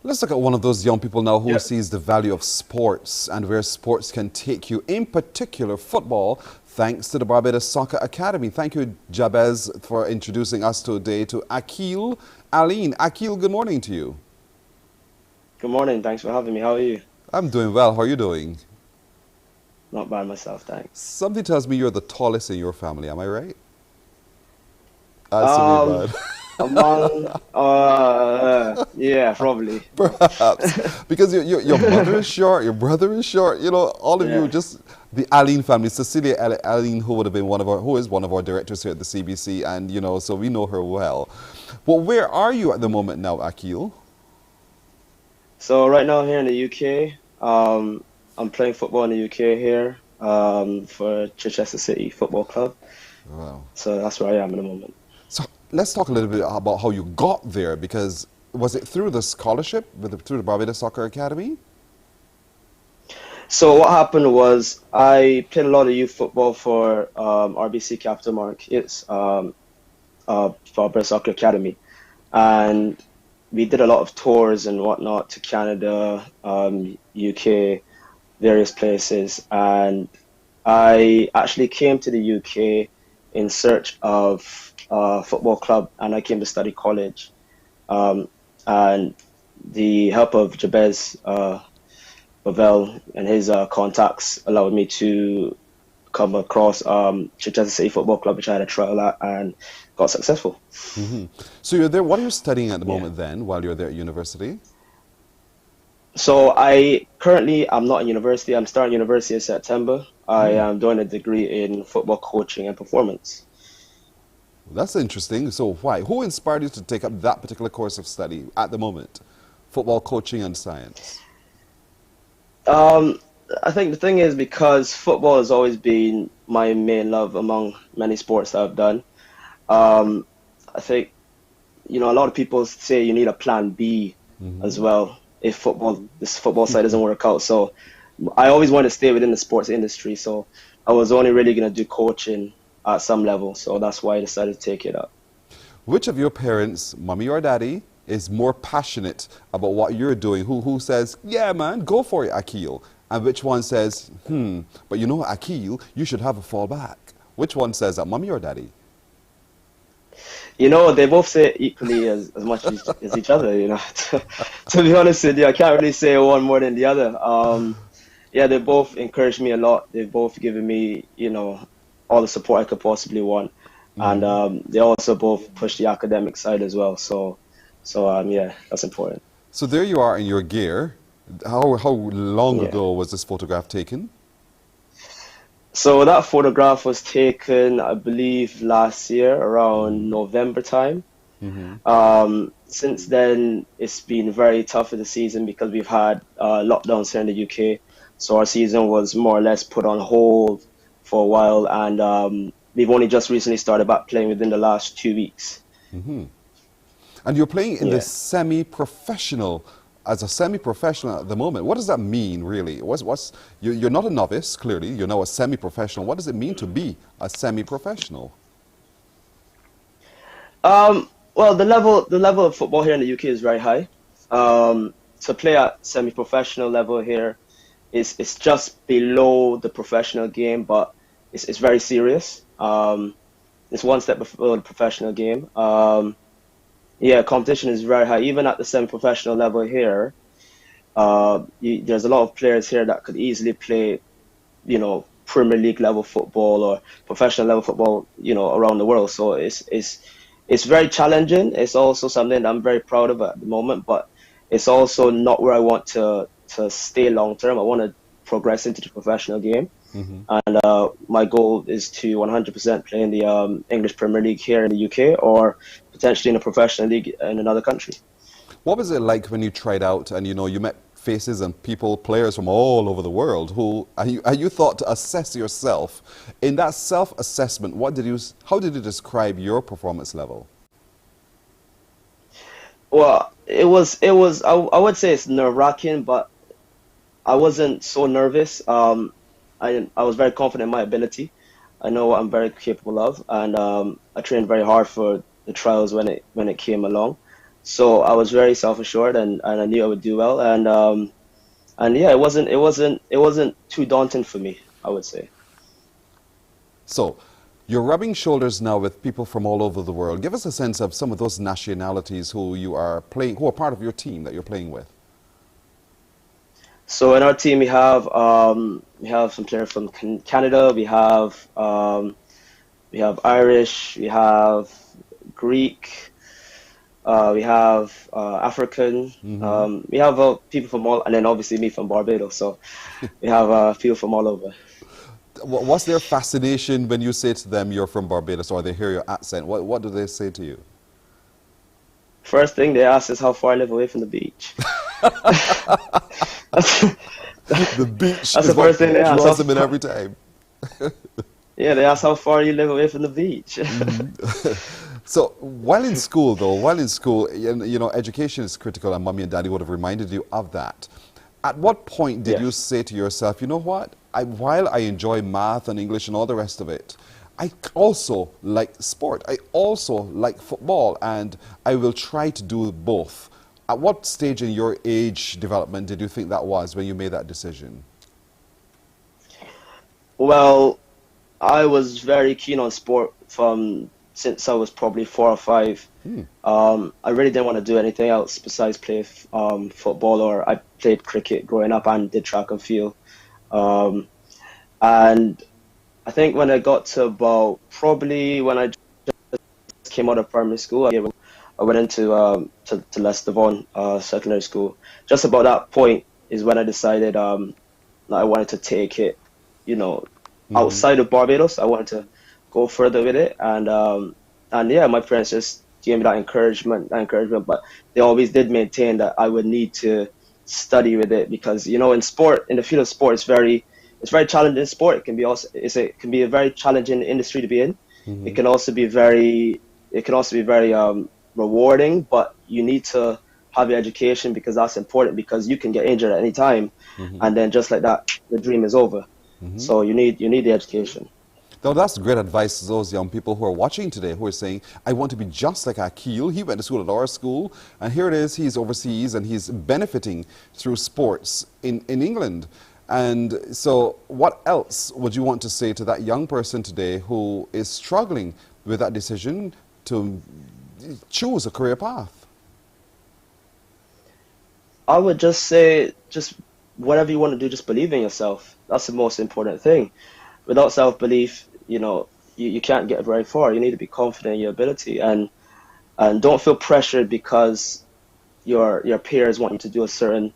Let's look at one of those young people now who sees the value of sports and where sports can take you, in particular football, thanks to the Barbados Soccer Academy. Thank you, Jabez, for introducing us today to Akil Aline. Akil, good morning to you. Good morning. Thanks for having me. How are you? I'm doing well. How are you doing? Not bad myself, thanks. Something tells me you're the tallest in your family. Am I right? That's to be bad. Among, yeah, probably. Perhaps. Because your mother is short, your brother is short, you know, all of you, just the Aline family. Cecilia Aline, who would have been who is one of our directors here at the CBC, and, you know, so we know her well. Well, where are you at the moment now, Akil? So right now here in the UK, I'm playing football in the UK here for Chichester City Football Club. Wow. So that's where I am at the moment. So let's talk a little bit about how you got there, because was it through the scholarship, through the Barbados Soccer Academy? So what happened was I played a lot of youth football for RBC Capital Markets, Barbados Soccer Academy, and we did a lot of tours and whatnot to Canada, UK, various places, and I actually came to the UK in search of a football club, and I came to study college. And the help of Jabez Bavel and his contacts allowed me to come across Chichester City Football Club, which I had a trial at and got successful. Mm-hmm. So you're there. What are you studying at the moment then, while you're there at university? So I'm not in university. I'm starting university in September. I am doing a degree in football coaching and performance. That's interesting. So why? Who inspired you to take up that particular course of study at the moment? Football coaching and science. I think the thing is because football has always been my main love among many sports that I've done. I think, you know, a lot of people say you need a plan B as well if this football side doesn't work out. So I always want to stay within the sports industry. So I was only really going to do coaching at some level. So that's why I decided to take it up. Which of your parents, mommy or daddy, is more passionate about what you're doing? Who says, yeah, man, go for it, Akil? And which one says, but you know, Akil, you should have a fallback? Which one says that, mommy or daddy? You know, they both say it equally as much as each other, you know. To be honest with you, I can't really say one more than the other. yeah, they both encouraged me a lot. They've both given me, all the support I could possibly want, and they also both push the academic side as well. So yeah, that's important. So there you are in your gear. How long Yeah. ago was this photograph taken? So that photograph was taken, I believe, last year around November time. Since then, it's been very tough for the season because we've had lockdowns here in the UK. So our season was more or less put on hold for a while, and we've only just recently started back playing within the last 2 weeks. And you're playing in Yeah. the semi-professional, as a semi-professional at the moment. What does that mean, really? You're not a novice, clearly. You're now a semi-professional. What does it mean to be a semi-professional? Well, the level of football here in the UK is very high. To play at semi-professional level here it's just below the professional game, but it's very serious. It's one step below the professional game. Yeah, competition is very high. Even at the semi-professional level here, there's a lot of players here that could easily play, Premier League level football or professional level football, around the world. So it's very challenging. It's also something that I'm very proud of at the moment, but it's also not where I want to stay long term. I want to progress into the professional game. And my goal is to 100% play in the English Premier League here in the UK, or potentially in a professional league in another country. What was it like when you tried out and you met faces and people, players from all over the world and you thought to assess yourself? In that self-assessment, how did you describe your performance level? Well, it was I would say it's nerve-wracking, but I wasn't so nervous. I was very confident in my ability. I know what I'm very capable of, and I trained very hard for the trials when it came along. So I was very self-assured, and I knew I would do well. And yeah, it wasn't too daunting for me, I would say. So, you're rubbing shoulders now with people from all over the world. Give us a sense of some of those nationalities who are part of your team that you're playing with. So in our team, we have some players from Canada. We have Irish. We have Greek. We have African. We have people from all, and then obviously me from Barbados. So we have people from all over. What's their fascination when you say to them you're from Barbados, or they hear your accent? What do they say to you? First thing they ask is how far I live away from the beach. The beach that's is the first thing they ask. draws them in every time. Yeah, they ask how far you live away from the beach. So while in school, education is critical, and mommy and daddy would have reminded you of that. At what point did you say to yourself, you know what, while I enjoy math and English and all the rest of it, I also like sport, I also like football, and I will try to do both? At what stage in your age development did you think that was when you made that decision? Well, I was very keen on sport since I was probably 4 or 5. I really didn't want to do anything else besides play football, or I played cricket growing up and did track and field. And I think when I got to about, probably when I just came out of primary school, I went into to Leicester Vaughan secondary school. Just about that point is when I decided that I wanted to take it, outside of Barbados. I wanted to go further with it, and yeah, my parents just gave me that encouragement. But they always did maintain that I would need to study with it, because in sport, in the field of sport, it's very challenging. Sport, it can be a very challenging industry to be in. It can also be very rewarding, but you need to have your education, because that's important, because you can get injured at any time, and then just like that, the dream is over. So you need the education. Now, that's great advice to those young people who are watching today, who are saying, I want to be just like Akil. He went to school at our school, and here it is, he's overseas, and he's benefiting through sports in England. And so what else would you want to say to that young person today who is struggling with that decision to choose a career path? I would just say, just whatever you want to do, just believe in yourself. That's the most important thing. Without self-belief, you can't get very far. You need to be confident in your ability, and don't feel pressured because your peers want you to do a certain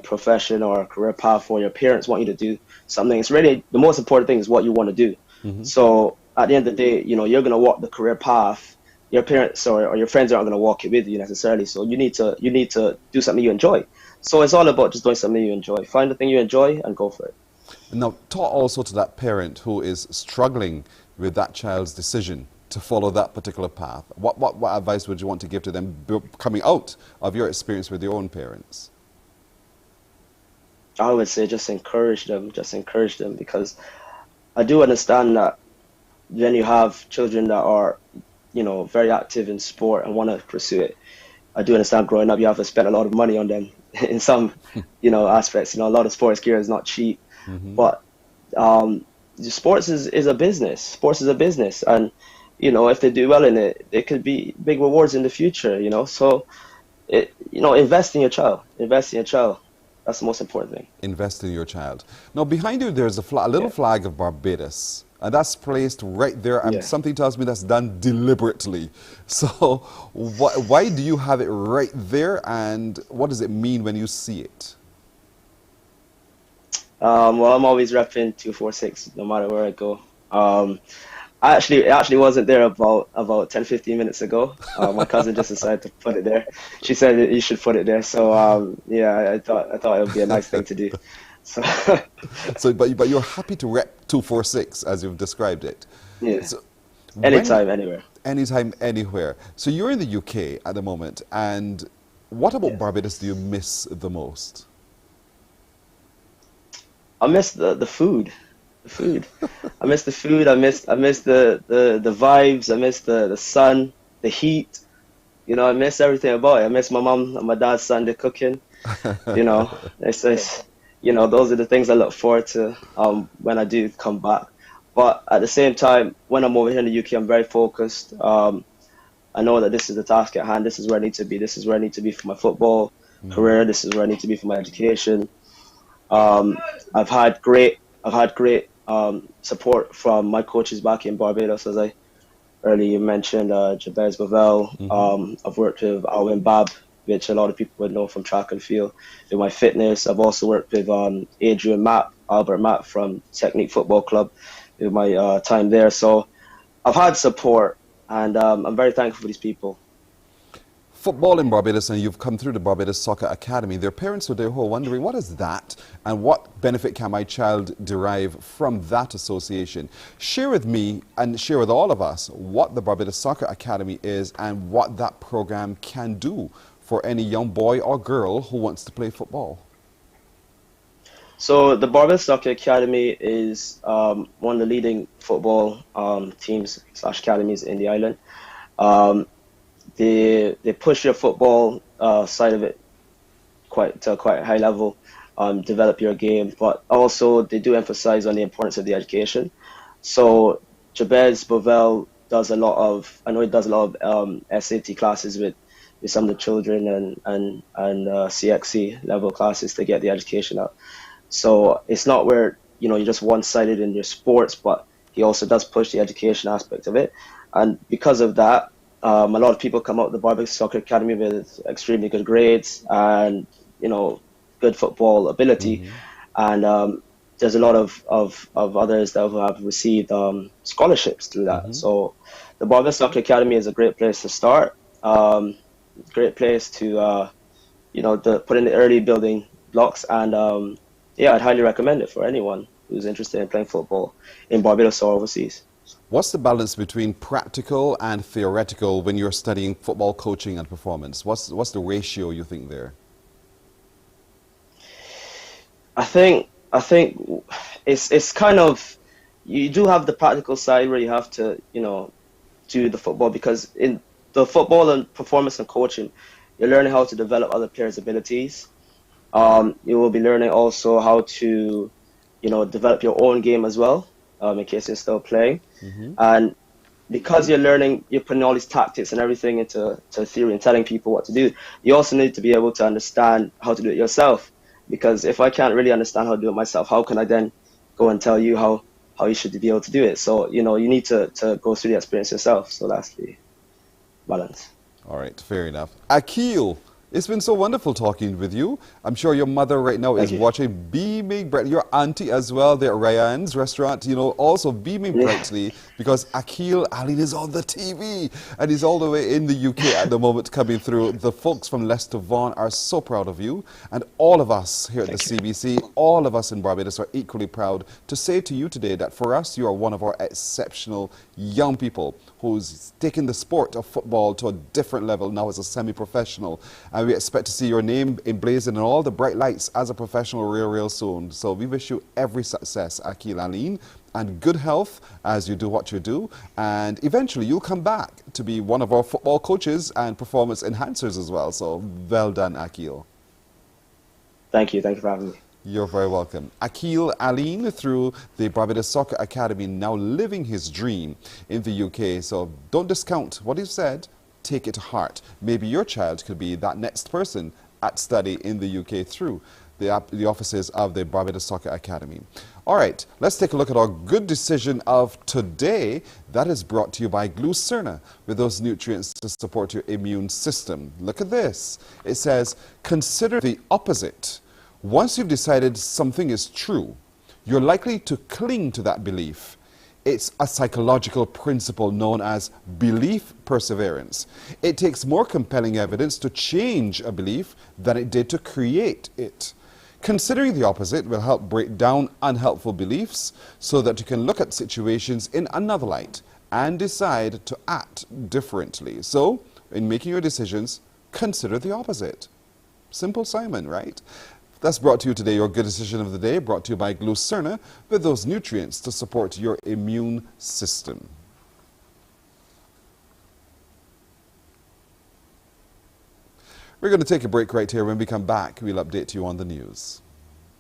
profession or career path, or your parents want you to do something. It's really the most important thing is what you want to do. So at the end of the day, you're going to walk the career path. Your parents or your friends aren't going to walk it with you necessarily. So you need to do something you enjoy. So it's all about just doing something you enjoy. Find the thing you enjoy and go for it. Now, talk also to that parent who is struggling with that child's decision to follow that particular path. What advice would you want to give to them coming out of your experience with your own parents? I would say just encourage them, because I do understand that when you have children that are, very active in sport and want to pursue it, I do understand growing up you have to spend a lot of money on them in some, aspects. A lot of sports gear is not cheap, but sports is a business. Sports is a business, and if they do well in it, it could be big rewards in the future. So, invest in your child. Invest in your child. That's the most important thing. Invest in your child. Now, behind you, there's a little flag of Barbados, and that's placed right there. And something tells me that's done deliberately. So, why do you have it right there, and what does it mean when you see it? Well, I'm always repping 246, no matter where I go. It actually wasn't there about 10, 15 minutes ago. My cousin just decided to put it there. She said that you should put it there. So I thought it would be a nice thing to do. So, but you're happy to rep 246 as you've described it. Yeah. So anytime, anywhere. Anytime, anywhere. So you're in the UK at the moment, and what about Barbados do you miss the most? I miss the food. I miss the food. I miss the vibes. I miss the sun, the heat. I miss everything about it. I miss my mom and my dad's Sunday cooking. It's those are the things I look forward to when I do come back. But at the same time, when I'm over here in the UK, I'm very focused. I know that this is the task at hand. This is where I need to be. This is where I need to be for my football career. This is where I need to be for my education. I've had great support from my coaches back in Barbados, as I earlier mentioned, Jabez Bovell. I've worked with Alwyn Babb, which a lot of people would know from track and field. In my fitness, I've also worked with Albert Mapp from Technique Football Club, with my time there. So I've had support, and I'm very thankful for these people. Football in Barbados, and you've come through the Barbados Soccer Academy. There are parents who are wondering, what is that, and what benefit can my child derive from that association? Share with me and share with all of us what the Barbados Soccer Academy is and what that program can do for any young boy or girl who wants to play football. So the Barbados Soccer Academy is one of the leading football teams / academies in the island. They push your football side of it to quite a high level, develop your game, but also they do emphasize on the importance of the education. So Jabez Bovell does a lot of SAT classes with some of the children and CXC level classes to get the education up. So it's not where you're just one-sided in your sports, but he also does push the education aspect of it, and because of that. A lot of people come out of the Barbados Soccer Academy with extremely good grades and, good football ability. And there's a lot of others that have received scholarships through that. So the Barbados Soccer Academy is a great place to start. Great place to, to put in the early building blocks. And, I'd highly recommend it for anyone who's interested in playing football in Barbados or overseas. What's the balance between practical and theoretical when you're studying football coaching and performance? What's the ratio you think there? I think it's kind of, you do have the practical side where you have to do the football, because in the football and performance and coaching, you're learning how to develop other players' abilities. You will be learning also how to develop your own game as well. In case you're still playing. And because you're putting all these tactics and everything into theory and telling people what to do, you also need to be able to understand how to do it yourself, Because if I can't really understand how to do it myself, how can I then go and tell you how you should be able to do it? So, you know, you need to go through the experience yourself. So that's the balance. All right, fair enough. Akil, it's been so wonderful talking with you. I'm sure your mother right now is watching, beaming bright. Your auntie as well, there at Ryan's restaurant, you know, also beaming brightly because Akil Ali is on the TV and he's all the way in the UK at the moment coming through. The folks from Leicester Vaughan are so proud of you, and all of us here at the CBC, all of us in Barbados are equally proud to say to you today that for us, you are one of our exceptional young people who's taken the sport of football to a different level now as a semi-professional. And we expect to see your name emblazoned in all the bright lights as a professional real soon. So we wish you every success, Akil Aline, and good health as you do what you do. And eventually you'll come back to be one of our football coaches and performance enhancers as well. So well done, Akil. Thank you. Thank you for having me. You're very welcome. Akil Aline through the Barbados Soccer Academy, now living his dream in the UK. So don't discount what he said. Take it to heart. Maybe your child could be that next person at study in the UK through the offices of the Barbados Soccer Academy. All right, let's take a look at our good decision of today. That is brought to you by Glucerna, with those nutrients to support your immune system. Look at this. It says, consider the opposite. Once you've decided something is true, you're likely to cling to that belief. It's a psychological principle known as belief perseverance. It takes more compelling evidence to change a belief than it did to create it. Considering the opposite will help break down unhelpful beliefs so that you can look at situations in another light and decide to act differently. So, in making your decisions, consider the opposite. Simple Simon, right? That's brought to you today, your good decision of the day, brought to you by Glucerna, with those nutrients to support your immune system. We're going to take a break right here. When we come back, we'll update you on the news.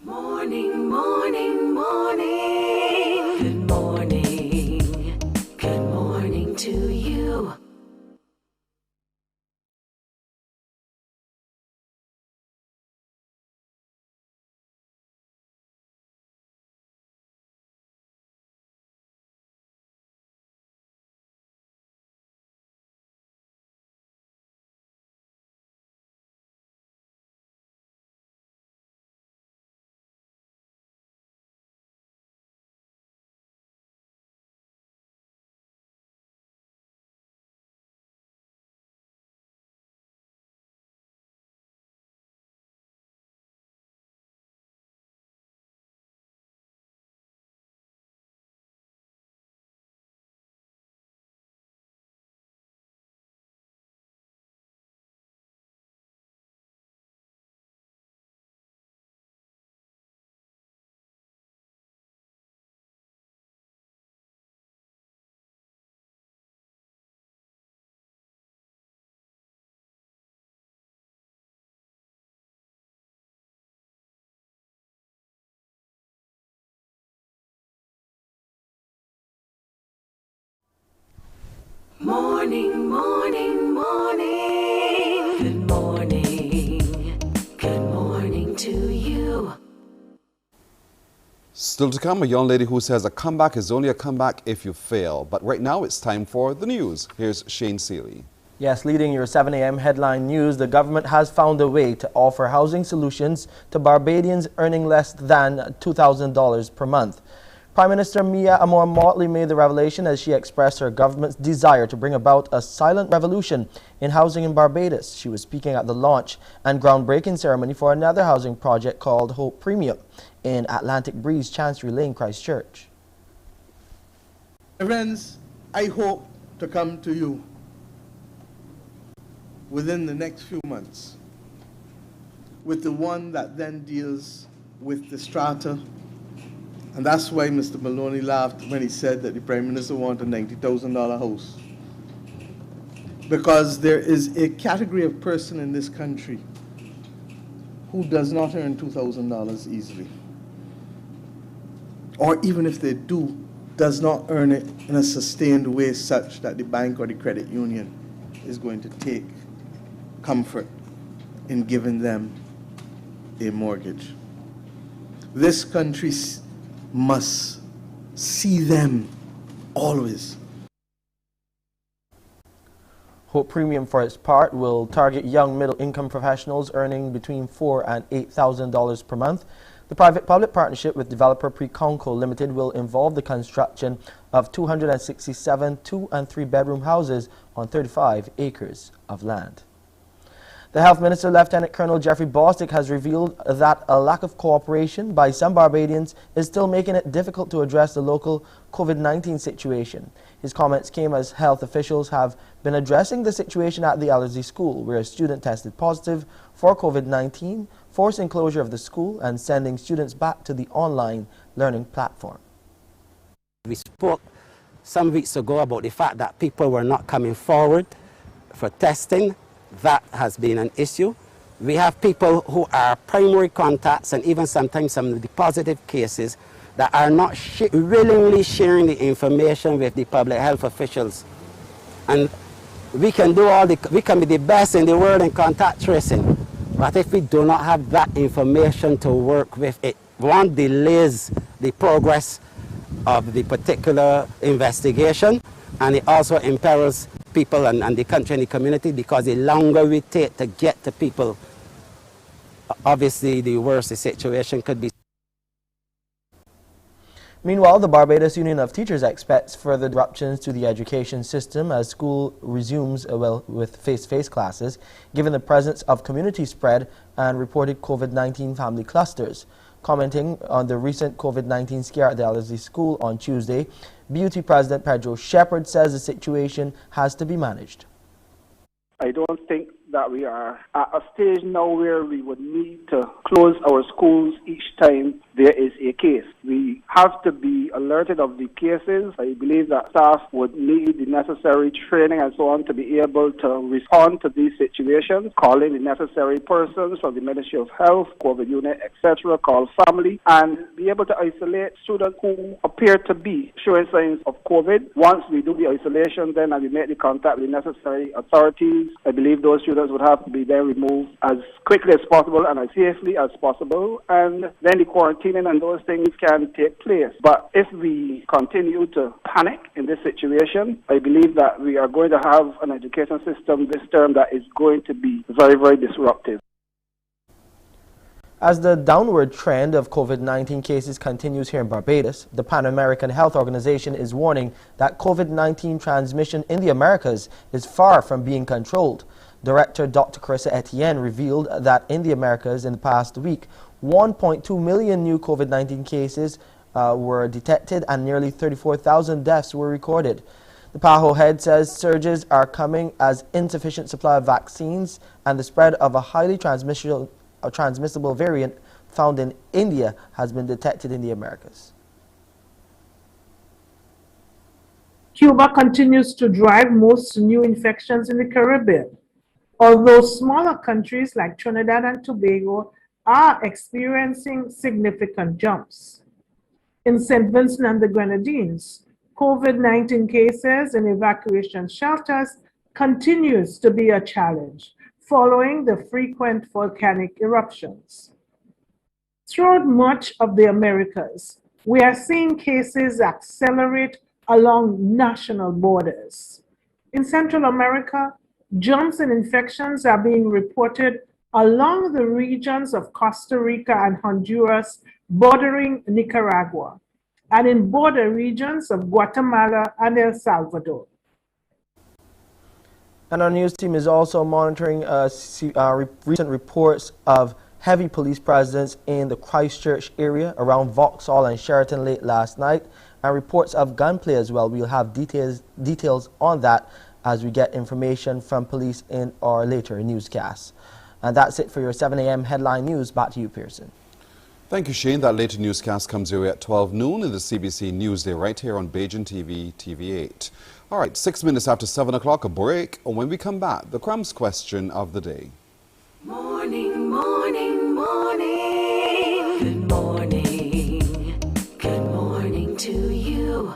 Morning, morning, morning. Good morning. Good morning to you. Morning, morning, morning. Good morning. Good morning to you. Still to come, a young lady who says a comeback is only a comeback if you fail. But right now, it's time for the news. Here's Shane Seeley. Yes, leading your 7 a.m. headline news, the government has found a way to offer housing solutions to Barbadians earning less than $2,000 per month. Prime Minister Mia Amor-Motley made the revelation as she expressed her government's desire to bring about a silent revolution in housing in Barbados. She was speaking at the launch and groundbreaking ceremony for another housing project called Hope Premium in Atlantic Breeze, Chancery Lane, Christchurch. Friends, I hope to come to you within the next few months with the one that then deals with the strata. And that's why Mr. Maloney laughed when he said that the Prime Minister wanted a $90,000 house. Because there is a category of person in this country who does not earn $2,000 easily. Or even if they do, does not earn it in a sustained way such that the bank or the credit union is going to take comfort in giving them a mortgage. This country must see them always. Hope Premium, for its part, will target young middle-income professionals earning between $4,000 and $8,000 per month. The private-public partnership with developer Preconco Limited will involve the construction of 267 2- and 3-bedroom houses on 35 acres of land. The Health Minister, Lieutenant Colonel Jeffrey Bostic, has revealed that a lack of cooperation by some Barbadians is still making it difficult to address the local COVID-19 situation. His comments came as health officials have been addressing the situation at the Ellerslie School, where a student tested positive for COVID-19, forcing closure of the school and sending students back to the online learning platform. We spoke some weeks ago about the fact that people were not coming forward for testing. That has been an issue. We have people who are primary contacts and even sometimes some of the positive cases that are not willingly sharing the information with the public health officials. And we can be the best in the world in contact tracing, but if we do not have that information to work with, it one delays the progress of the particular investigation, and it also imperils people and the country and the community, because the longer we take to get to people, obviously the worse the situation could be. Meanwhile, the Barbados Union of Teachers expects further disruptions to the education system as school resumes with face-to-face classes, given the presence of community spread and reported COVID-19 family clusters. Commenting on the recent COVID-19 scare at the Ellerslie School on Tuesday, BUT President Pedro Shepherd says the situation has to be managed. I don't think that we are at a stage now where we would need to close our schools each time there is a case. We have to be alerted of the cases. I believe that staff would need the necessary training and so on to be able to respond to these situations, call in the necessary persons from the Ministry of Health, COVID unit, etc., call family, and be able to isolate students who appear to be showing signs of COVID. Once we do the isolation, then and we make the contact with the necessary authorities, I believe those students would have to be then removed as quickly as possible and as safely as possible, and then the quarantining and those things can take place. But if we continue to panic in this situation, I believe that we are going to have an education system this term that is going to be very, very disruptive. As the downward trend of COVID-19 cases continues here in Barbados, the Pan American Health Organization is warning that COVID-19 transmission in the Americas is far from being controlled. Director Dr. Carissa Etienne revealed that in the Americas in the past week, 1.2 million new COVID-19 cases were detected and nearly 34,000 deaths were recorded. The PAHO head says surges are coming as insufficient supply of vaccines and the spread of a highly transmissible variant found in India has been detected in the Americas. Cuba continues to drive most new infections in the Caribbean, although smaller countries like Trinidad and Tobago are experiencing significant jumps. In St. Vincent and the Grenadines, COVID-19 cases in evacuation shelters continues to be a challenge following the frequent volcanic eruptions. Throughout much of the Americas, we are seeing cases accelerate along national borders. In Central America, jumps in infections are being reported along the regions of Costa Rica and Honduras bordering Nicaragua, and in border regions of Guatemala and El Salvador. And our news team is also monitoring recent reports of heavy police presence in the Christchurch area around Vauxhall and Sheraton late last night, and reports of gunplay as well. We'll have details on that as we get information from police in our later newscasts. And that's it for your 7 a.m. headline news. Back to you, Pearson. Thank you, Shane. That later newscast comes your way at 12 noon in the CBC Newsday right here on Bajan TV, TV8. All right, 6 minutes after 7 o'clock, a break. And when we come back, the crumbs question of the day. Morning, morning, morning. Good morning. Good morning to you.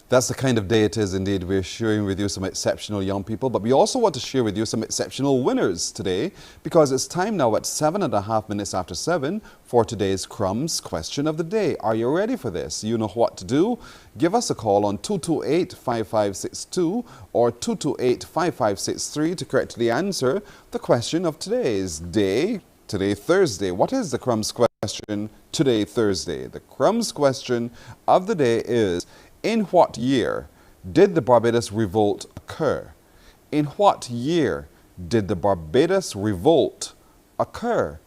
That's the kind of day it is indeed. We're sharing with you some exceptional young people, but we also want to share with you some exceptional winners today, because it's time now at 7.5 minutes after 7 for today's Crumbs question of the day. Are you ready for this? You know what to do. Give us a call on 228-5562 or 228-5563 to correctly answer the question of today's day. Today, Thursday. What is the Crumbs question today, Thursday? The Crumbs question of the day is, in what year did the Barbados Revolt occur? In what year did the Barbados Revolt occur?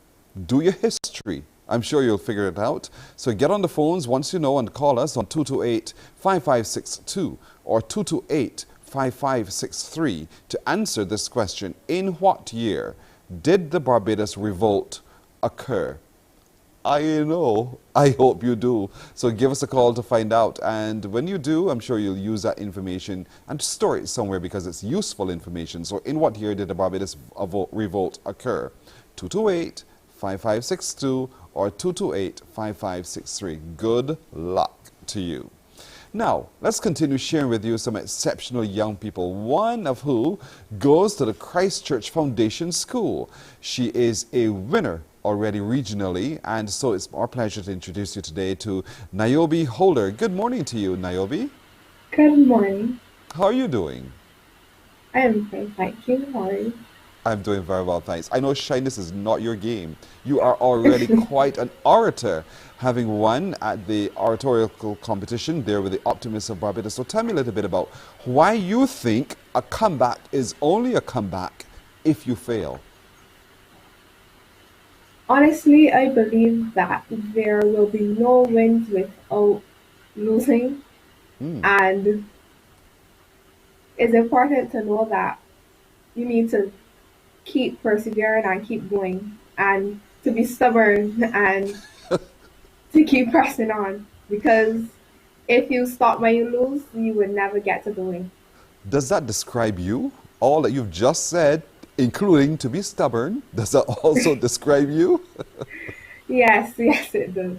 Do your history. I'm sure you'll figure it out. So get on the phones once you know and call us on 228-5562 or 228-5563 to answer this question. In what year did the Barbados Revolt occur? I know. I hope you do. So give us a call to find out. And when you do, I'm sure you'll use that information and store it somewhere because it's useful information. So in what year did the Barbados Revolt occur? 228-5562 or 228-5563. Good luck to you. Now, let's continue sharing with you some exceptional young people, one of who goes to the Christchurch Foundation School. She is a winner already regionally, and so it's our pleasure to introduce you today to Niobe Holder. Good morning to you, Niobe. Good morning. How are you doing? I am fine, thank you. How are you? I'm doing very well, thanks. I know shyness is not your game. You are already quite an orator, having won at the oratorial competition there with the Optimists of Barbados. So tell me a little bit about why you think a comeback is only a comeback if you fail. Honestly, I believe that there will be no wins without losing. And it's important to know that you need to keep persevering and keep going and to be stubborn and to keep pressing on, because if you stop when you lose, you would never get to the win. Does that describe you? All that you've just said, including to be stubborn, does that also describe you? Yes, it does.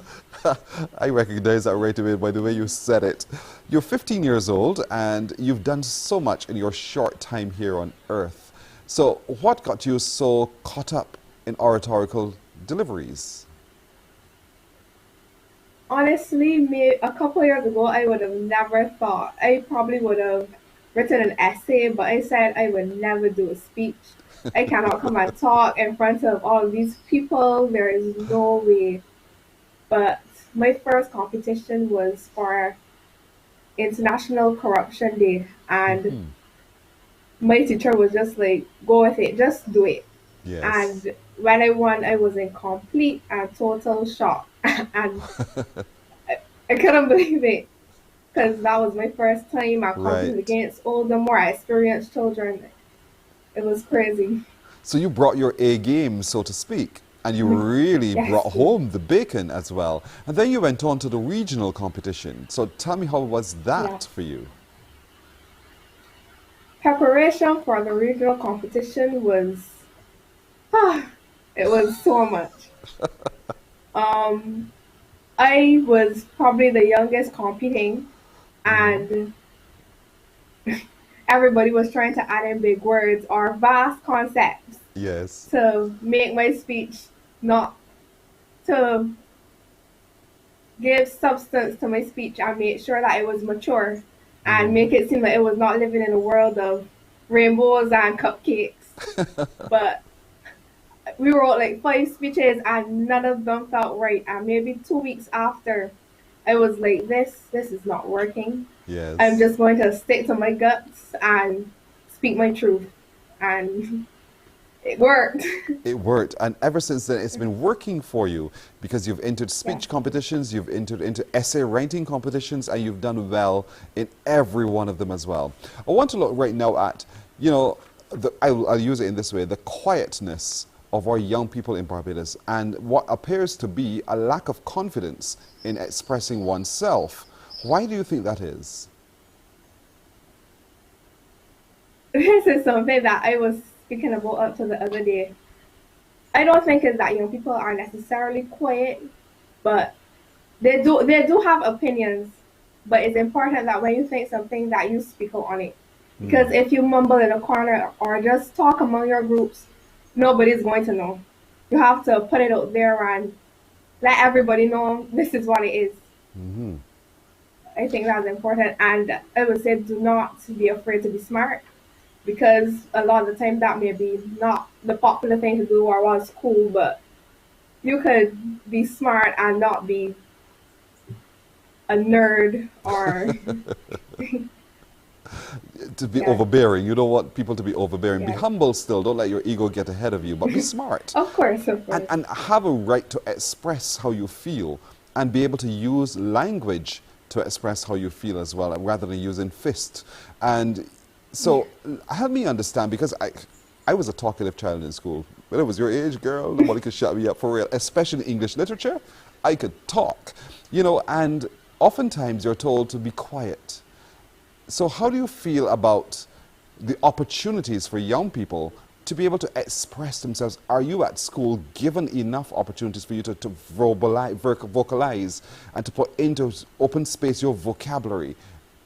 I recognize that right away by the way you said it. You're 15 years old and you've done so much in your short time here on earth. So what got you so caught up in oratorical deliveries? Honestly, a couple of years ago, I would have never thought. I probably would have written an essay, but I said I would never do a speech. I cannot come and talk in front of all of these people. There is no way. But my first competition was for International Corruption Day, and my teacher was just like, go with it, just do it. Yes. And when I won, I was in complete and total shock. And I couldn't believe it, because that was my first time I competed against older, more experienced children. It was crazy. So you brought your A game, so to speak, and you really brought home the bacon as well. And then you went on to the regional competition. So tell me, how was that for you? Preparation for the regional competition was, it was so much. I was probably the youngest competing, and everybody was trying to add in big words or vast concepts to make my speech, not to give substance to my speech and make sure that it was mature and make it seem like it was not living in a world of rainbows and cupcakes. But we wrote like 5 speeches and none of them felt right. And maybe 2 weeks after, I was like, this is not working. Yes. I'm just going to stick to my guts and speak my truth. And it worked. It worked. And ever since then, it's been working for you, because you've entered speech competitions, you've entered into essay writing competitions, and you've done well in every one of them as well. I want to look right now at, you know, I'll use it in this way, the quietness of our young people in Barbados and what appears to be a lack of confidence in expressing oneself. Why do you think that is? This is something that I was speaking about up to the other day. I don't think it's that young people are necessarily quiet, but they do have opinions. But it's important that when you think something that you speak out on it. Because if you mumble in a corner or just talk among your groups, nobody's going to know. You have to put it out there and let everybody know this is what it is. I think that's important. And I would say do not be afraid to be smart. Because a lot of the time that may be not the popular thing to do or what's cool, but you could be smart and not be a nerd or to be overbearing. You don't want people to be overbearing. Be humble still. Don't let your ego get ahead of you, but be smart. Of course, of course. And have a right to express how you feel and be able to use language to express how you feel as well, rather than using fist. And so help me understand, because I was a talkative child in school. When I was your age, girl, nobody could shut me up for real, especially in English literature. I could talk, you know, and oftentimes you're told to be quiet. So how do you feel about the opportunities for young people to be able to express themselves? Are you at school given enough opportunities for you to vocalize and to put into open space your vocabulary?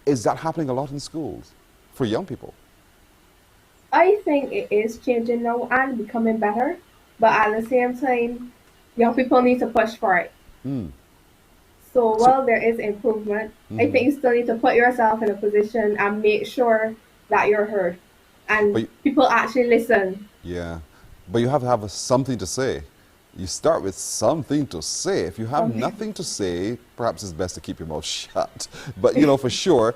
Is that happening a lot in schools for young people? I think it is changing now and becoming better, but at the same time, young people need to push for it. So while there is improvement, I think you still need to put yourself in a position and make sure that you're heard and people actually listen. Yeah, but you have to have something to say. You start with something to say. If you have nothing to say, perhaps it's best to keep your mouth shut. But, you know, for sure,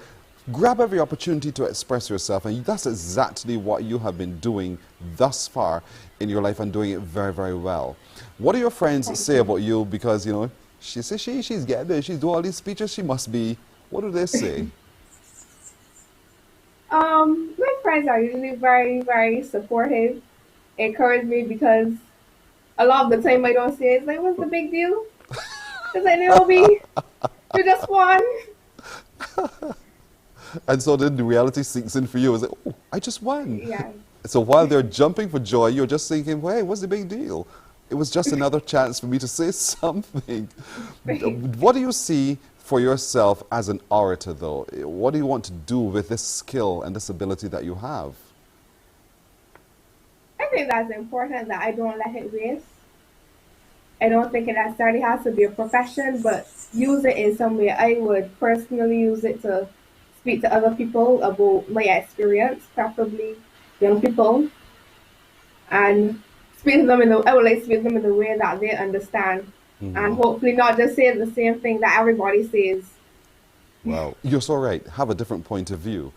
grab every opportunity to express yourself, and that's exactly what you have been doing thus far in your life and doing it very, very well. What do your friends say about you? Because, you know, she says she's getting there, she's doing all these speeches, she must be. What do they say? My friends are usually very, very supportive, encourage me, because a lot of the time I don't say it's like, what's the big deal? It's like, Naomi, you just won. And so then the reality sinks in for you. It's like, oh, I just won. Yeah. So while they're jumping for joy, you're just thinking, hey, what's the big deal? It was just another chance for me to say something. What do you see for yourself as an orator, though? What do you want to do with this skill and this ability that you have? I think that's important, that I don't let it waste. I don't think it necessarily has to be a profession, but use it in some way. I would personally use it to speak to other people about my experience, preferably young people, and speak to them I would like to speak to them in the way that they understand, and hopefully not just say the same thing that everybody says. Well, you're so right. Have a different point of view.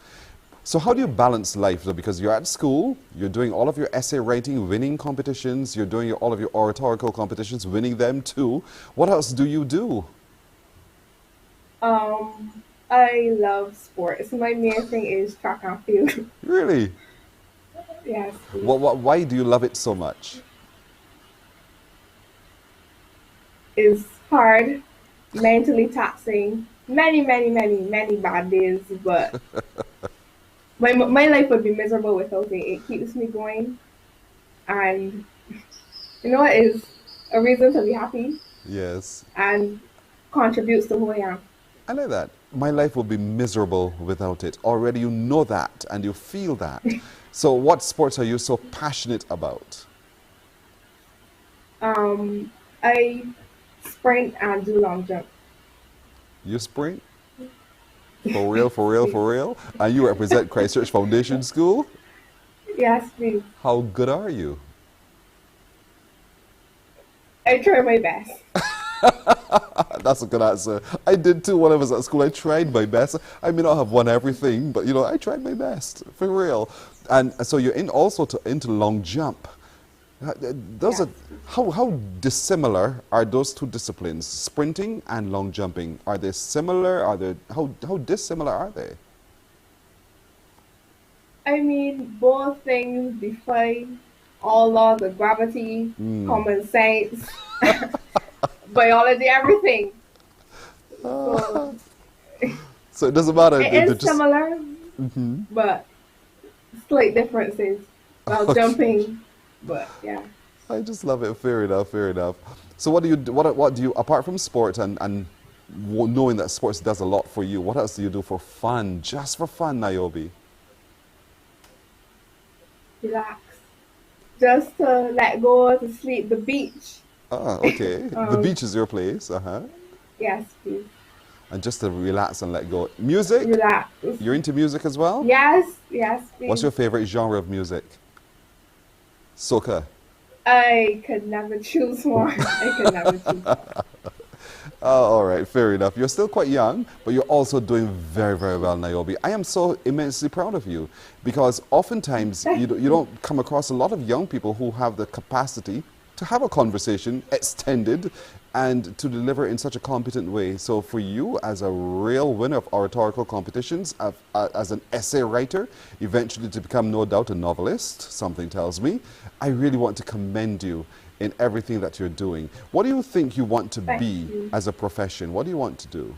So how do you balance life, though? Because you're at school, you're doing all of your essay writing, winning competitions, you're doing all of your oratorical competitions, winning them too. What else do you do? I love sports. My main thing is track and field. Really? Yes. Why do you love it so much? It's hard, mentally taxing, many bad days, but my life would be miserable without it. It keeps me going, and you know, it is a reason to be happy. Yes. And contributes to who I am. I like that. My life would be miserable without it. Already you know that and you feel that. So what sports are you so passionate about? I sprint and do long jump. You sprint? For real, for real, for real? And you represent Christchurch Foundation School? Yes, please. How good are you? I try my best. That's a good answer. I did too when I was at school. I tried my best. I may not have won everything, but you know, I tried my best, for real. And so you're into long jump. Those are, how dissimilar are those two disciplines, sprinting and long jumping? Are they similar? How dissimilar are they? I mean, both things defy all laws of gravity, common sense, biology, everything. So it doesn't matter. It is similar, but slight differences while jumping. But yeah, I just love it. Fair enough. Fair enough. So what do you apart from sport and knowing that sports does a lot for you, what else do you do for fun, just for fun, Niobe? Relax. Just to let go, to sleep. The beach. Ah, okay. The beach is your place, Yes, please. And just to relax and let go. Music? Relax. You're into music as well? Yes, yes, please. What's your favorite genre of music? Soca? I could never choose one. I could never choose one. Oh, all right, fair enough. You're still quite young, but you're also doing very, very well, Niobe. I am so immensely proud of you because oftentimes you don't come across a lot of young people who have the capacity to have a conversation extended and to deliver in such a competent way. So for you, as a real winner of oratorical competitions, as an essay writer, eventually to become no doubt a novelist, something tells me, I really want to commend you in everything that you're doing. What do you think you want to be as a profession? What do you want to do?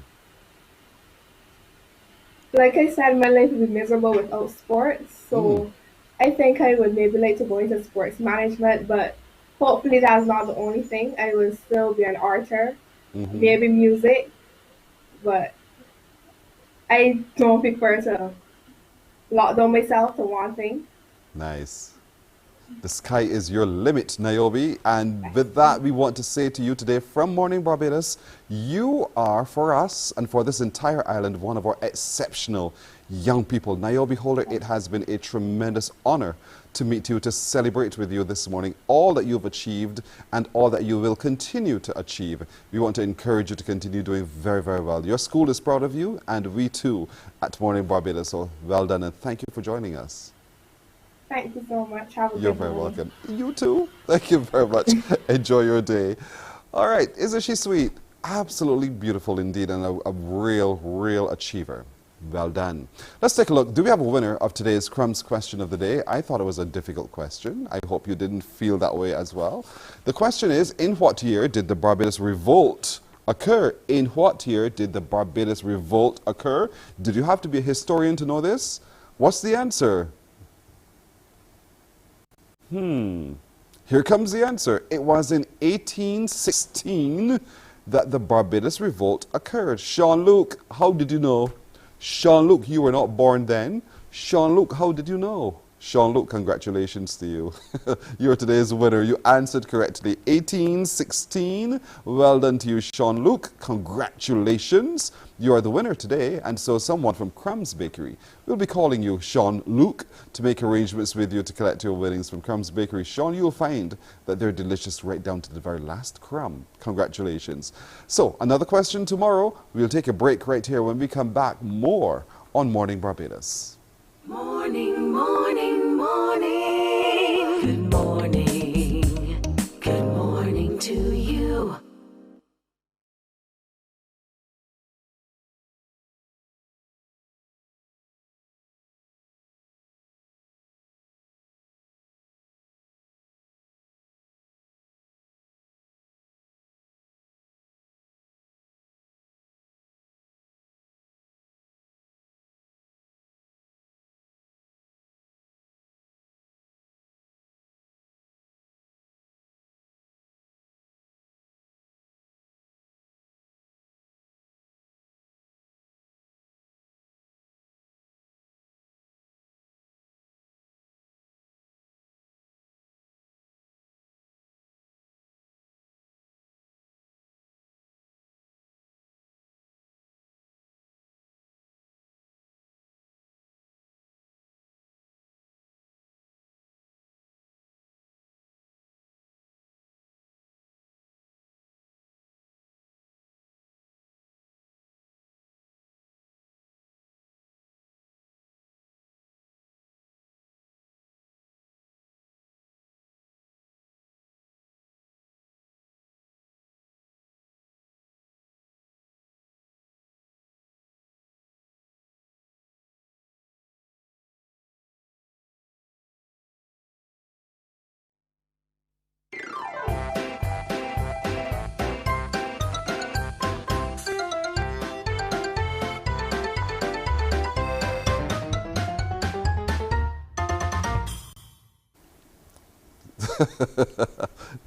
Like I said, my life would be miserable without sports. So I think I would maybe like to go into sports management, but hopefully that's not the only thing. I will still be an orator, maybe music, but I don't prefer to lock down myself to one thing. Nice. The sky is your limit, Niobe. And with that, we want to say to you today from Morning Barbados, you are for us and for this entire island one of our exceptional young people. Niobe Holder, it has been a tremendous honor to meet you, to celebrate with you this morning all that you've achieved and all that you will continue to achieve. We want to encourage you to continue doing very, very well. Your school is proud of you, and we too at Morning Barbados. So well done, and thank you for joining us. Thank you so much. Have a You're good very morning. welcome. You too. Thank you very much. Enjoy your day. All right. Isn't she sweet? Absolutely beautiful indeed, and a real achiever. Well done. Let's take a look. Do we have a winner of today's Crumbs question of the day? I thought it was a difficult question. I hope you didn't feel that way as well. The question is, in what year did the Barbados Revolt occur? In what year did the Barbados Revolt occur? Did you have to be a historian to know this? What's the answer? Here comes the answer. It was in 1816 that the Barbados Revolt occurred. Sean Luke, how did you know? Sean Luke, you were not born then. Sean Luke, how did you know? Sean Luke, congratulations to you. You're today's winner. You answered correctly. 1816. Well done to you, Sean Luke. Congratulations. You are the winner today, and so someone from Crumbs Bakery will be calling you, Sean Luke, to make arrangements with you to collect your winnings from Crumbs Bakery. Sean, you'll find that they're delicious right down to the very last crumb. Congratulations. So, another question tomorrow. We'll take a break right here. When we come back, more on Morning Barbados. Morning, morning, morning. Good morning. Good morning to you.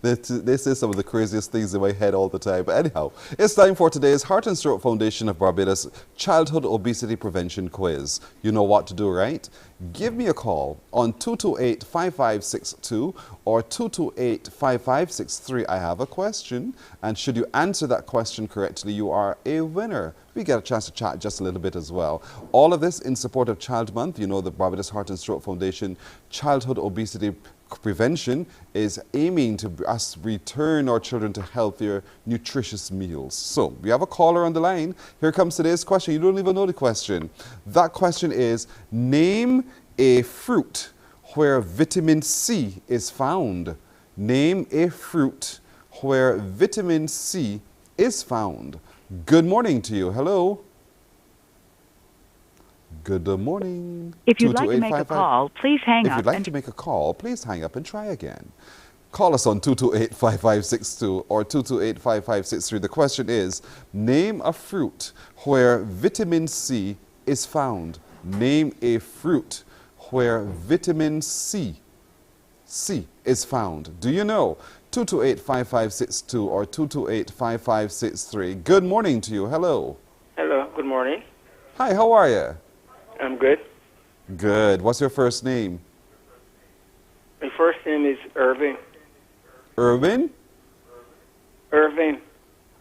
They say some of the craziest things in my head all the time. But anyhow, it's time for today's Heart and Stroke Foundation of Barbados Childhood Obesity Prevention Quiz. You know what to do, right? Give me a call on 228-5562 or 228-5563. I have a question, and should you answer that question correctly, you are a winner. We get a chance to chat just a little bit as well. All of this in support of Child Month. You know, the Barbados Heart and Stroke Foundation Childhood Obesity Prevention is aiming to us return our children to healthier, nutritious meals. So, we have a caller on the line. Here comes today's question. You don't even know the question. That question is, name a fruit where vitamin C is found. Name a fruit where vitamin C is found. Good morning to you. Hello. Good morning. If you'd like to make a call, please hang up. If you'd like to make a call, please hang up and try again. Call us on 228-5562 or 228-5563. The question is, name a fruit where vitamin C is found. Name a fruit where vitamin C is found. Do you know? 228-5562 or 228-5563. Good morning to you. Hello. Hello. Good morning. Hi, how are you? I'm good. Good. What's your first name? My first name is Irving. Irvin? Irving.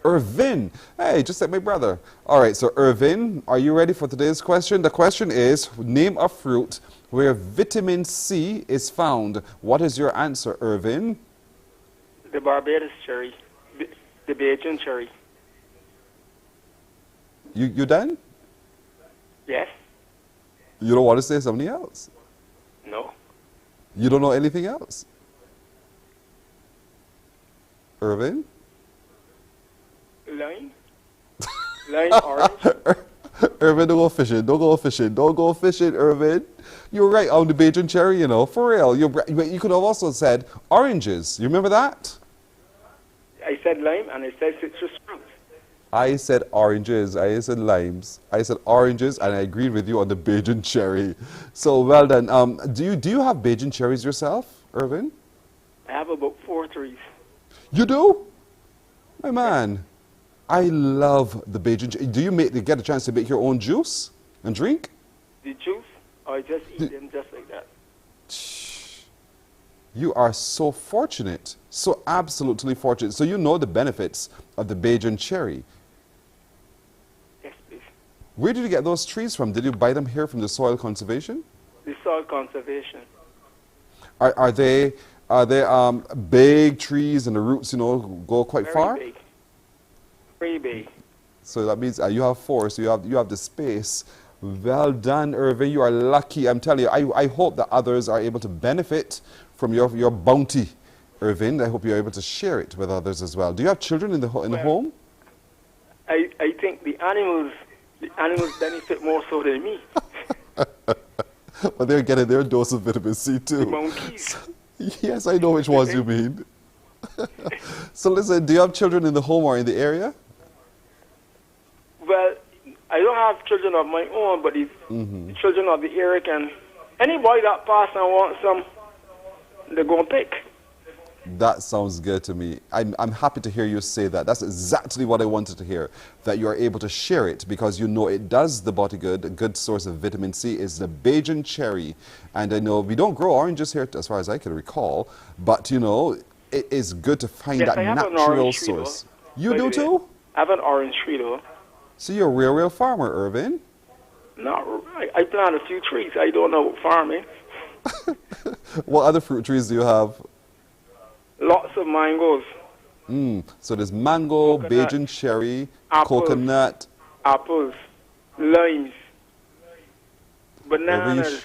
Irvin. Hey, just like my brother. All right, so Irvin, are you ready for today's question? The question is, name a fruit where vitamin C is found. What is your answer, Irvin? The Barbados cherry. The Bajan cherry. You done? Yes. You don't want to say something else? No. You don't know anything else? Irvin? Lime? Lime orange? Irvin, don't go fishing. Don't go fishing. Don't go fishing, Irvin. You're right on the Bajan cherry, you know, for real. You could have also said oranges. You remember that? I said lime and I said citrus fruit. I said oranges, I said limes, I said oranges, and I agreed with you on the Bajan cherry. So well done. Do you have Bajan cherries yourself, Irvin? I have about 4 trees. You do? My man, I love the Bajan cherry. Do you get a chance to make your own juice and drink? The juice? Or I just eat them just like that? You are so fortunate, so absolutely fortunate. So you know the benefits of the Bajan cherry. Yes, please. Where did you get those trees from? Did you buy them here from the soil conservation? The soil conservation. Are they big trees and the roots, you know, go quite far? Very big. Very big. So that means you have 4, so you have the space. Well done, Irvin. You are lucky. I'm telling you, I hope that others are able to benefit from your bounty, Irvin. I hope you're able to share it with others as well. Do you have children in the home? I think the animals benefit more so than me. But they're getting their dose of vitamin C too. The monkeys. Yes, I know which ones you mean. So listen, do you have children in the home or in the area? Well, I don't have children of my own, but the children of the area can. Anybody that pass and wants some, they're going to pick. That sounds good to me. I'm happy to hear you say that. That's exactly what I wanted to hear, that you are able to share it because you know it does the body good. A good source of vitamin C is the Bajan cherry. And I know we don't grow oranges here as far as I can recall, but you know, it is good to find that natural source. You do too? I have an orange tree though. So you're a real farmer, Irvin? No, I plant a few trees. I don't know about farming. What other fruit trees do you have? Lots of mangoes. So there's mango, Coconut, Bajan cherry, apples, coconut. Apples, limes, bananas.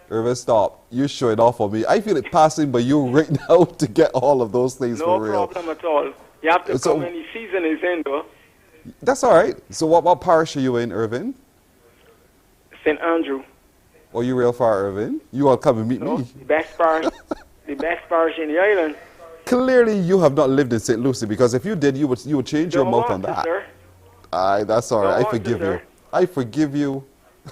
Irvin, stop. You're showing off on me. I feel it passing by you right now to get all of those things No for real. problem at all. You have to come when the season is in though. That's all right. So what parish are you in, Irvin? St. Andrew. Oh, you real far, Irvin? You all come and meet me. The best parish, the best parish in the island. Clearly, you have not lived in St. Lucie because if you did, you would change your mouth on that. Sir. Aye, that's all right. I Don't want to, forgive you. sir. I forgive you.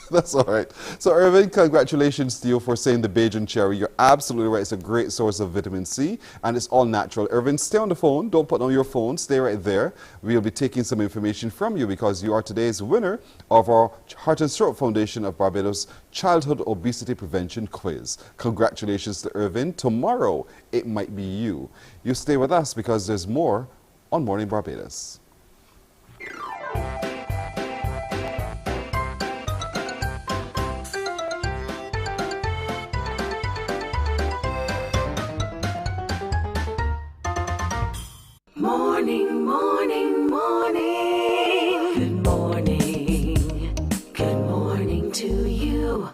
That's all right. So, Irvin, congratulations to you for saying the Bajan cherry. You're absolutely right. It's a great source of vitamin C, and it's all natural. Irvin, stay on the phone. Don't put on your phone. Stay right there. We'll be taking some information from you because you are today's winner of our Heart and Stroke Foundation of Barbados Childhood Obesity Prevention Quiz. Congratulations to Irvin. Tomorrow, it might be you. You stay with us because there's more on Morning Barbados. Morning, morning, morning. Good morning. Good morning to you.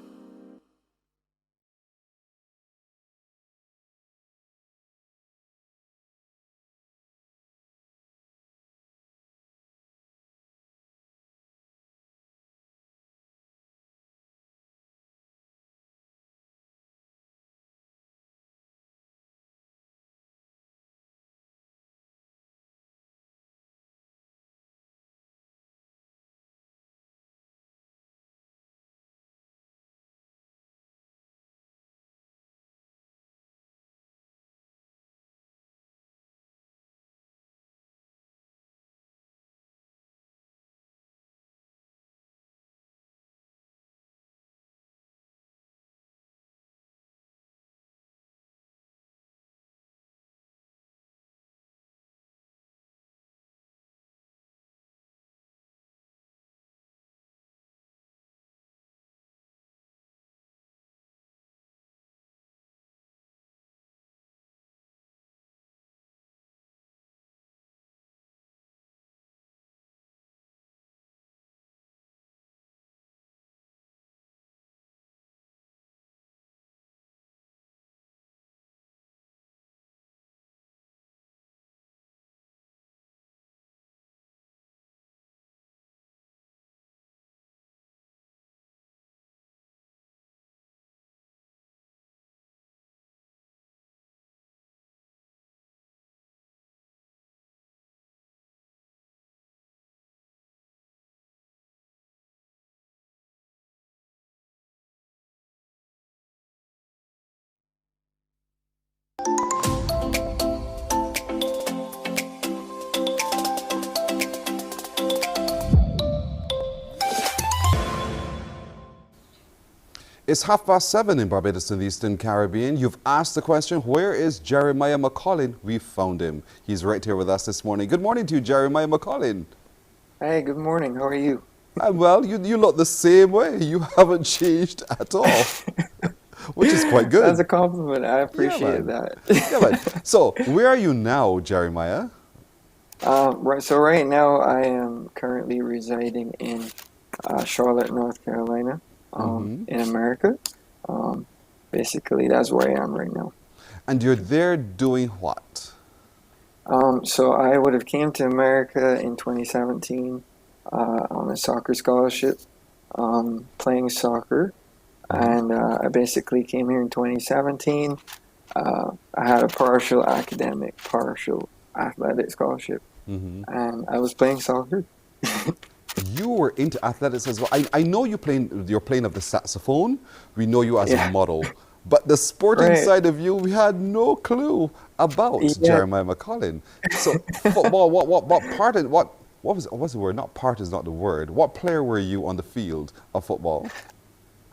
It's 7:30 in Barbados and the Eastern Caribbean. You've asked the question, where is Jeremiah McCollin? We found him. He's right here with us this morning. Good morning to you, Jeremiah McCollin. Hey, good morning. How are you? Well, you look the same way. You haven't changed at all, which is quite good. That's a compliment. I appreciate that. Yeah, man. So, where are you now, Jeremiah? Right now I am currently residing in Charlotte, North Carolina. In America. Basically, that's where I am right now. And you're there doing what? So I would have came to America in 2017 on a soccer scholarship, playing soccer. And I basically came here in 2017. I had a partial academic, partial athletic scholarship. And I was playing soccer. You were into athletics as well. I know you're playing of the saxophone. We know you as a model. But the sporting side of you, we had no clue about Jeremiah McCollin. So football, what part, what was the word? Not part is not the word. What player were you on the field of football?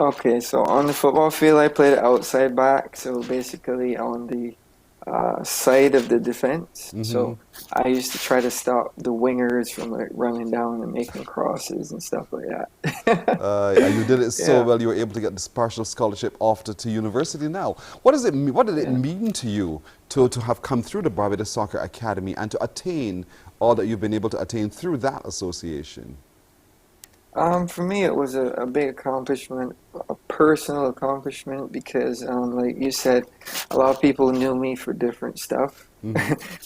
Okay, so on the football field, I played outside back. So basically on the side of the defense. So I used to try to stop the wingers from like running down and making crosses and stuff like that. And you did it so well, you were able to get this partial scholarship off to university now. What does it mean? What did it mean to you to have come through the Barbados Soccer Academy and to attain all that you've been able to attain through that association? For me, it was a big accomplishment, a personal accomplishment, because, like you said, a lot of people knew me for different stuff,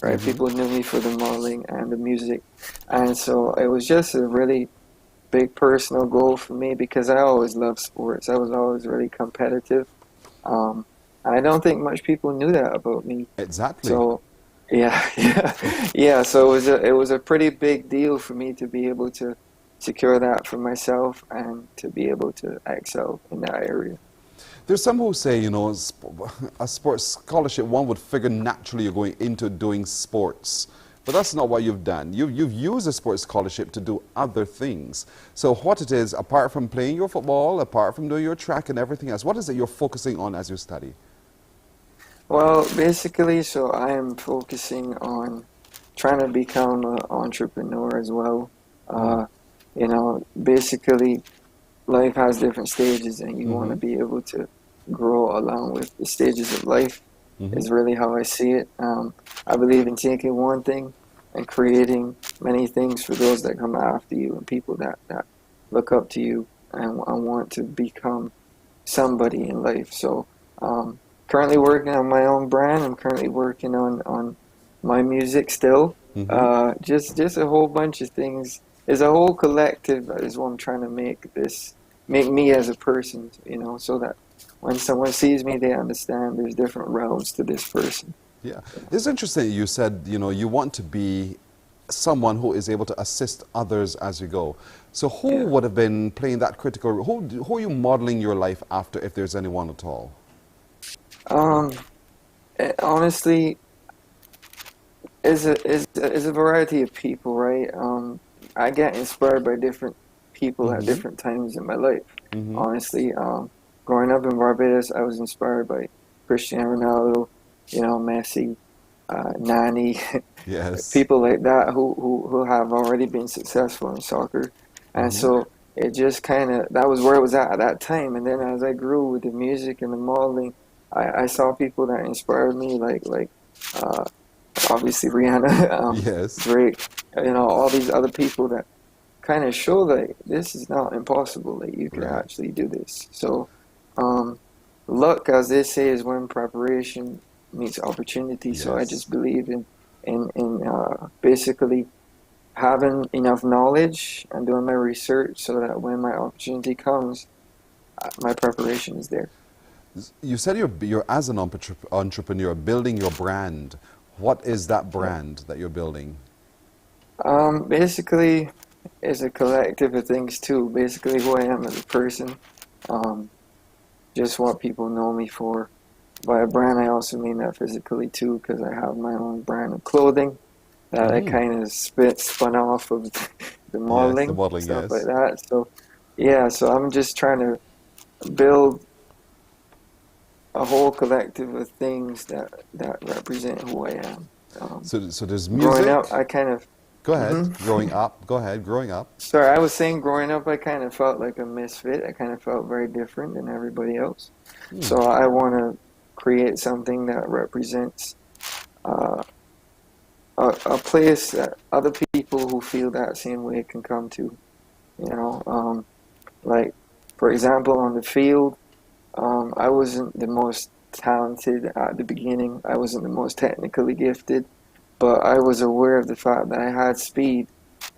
right? People knew me for the modeling and the music, and so it was just a really big personal goal for me because I always loved sports. I was always really competitive. I don't think much people knew that about me. Exactly. So, yeah. So it was a pretty big deal for me to be able to secure that for myself and to be able to excel in that area. There's some who say, you know, a sports scholarship, one would figure naturally you're going into doing sports. But that's not what you've done. You've used a sports scholarship to do other things. So what it is, apart from playing your football, apart from doing your track and everything else, what is it you're focusing on as you study? Well, basically, so I am focusing on trying to become an entrepreneur as well. You know, basically, life has different stages, and you want to be able to grow along with the stages of life. Is really how I see it. I believe in taking one thing and creating many things for those that come after you and people that look up to you and want to become somebody in life. So currently working on my own brand. I'm currently working on my music still. Just a whole bunch of things. There's a whole collective is what I'm trying to make me as a person, you know, so that when someone sees me, they understand there's different realms to this person. Yeah. It's interesting you said, you know, you want to be someone who is able to assist others as you go. So who would have been playing that critical role? Who are you modeling your life after, if there's anyone at all? Honestly, is a variety of people, right? I get inspired by different people at different times in my life. Honestly, growing up in Barbados, I was inspired by Cristiano Ronaldo, you know, Messi, Nani, people like that who have already been successful in soccer. And so it just kind of, that was where it was at that time. And then as I grew with the music and the modeling, I saw people that inspired me, like obviously Rihanna, Drake, you know, all these other people that kind of show that this is not impossible, that you can actually do this. So luck, as they say, is when preparation meets opportunity. So I just believe in basically having enough knowledge and doing my research so that when my opportunity comes, my preparation is there. You said you're as an entrepreneur building your brand. What is that brand that you're building? Basically, it's a collective of things too. Basically, who I am as a person. Just what people know me for. By a brand, I also mean that physically too, because I have my own brand of clothing that I kind of spun off of the modeling, stuff like that. So, yeah, so I'm just trying to build a whole collective of things that represent who I am. So there's music. Growing up, I kind of... Go ahead. Growing up. Go ahead. Growing up. Sorry, I was saying growing up, I kind of felt like a misfit. I kind of felt very different than everybody else. So I want to create something that represents a place that other people who feel that same way can come to. You know, like, for example, on the field, I wasn't the most talented at the beginning. I wasn't the most technically gifted. But I was aware of the fact that I had speed,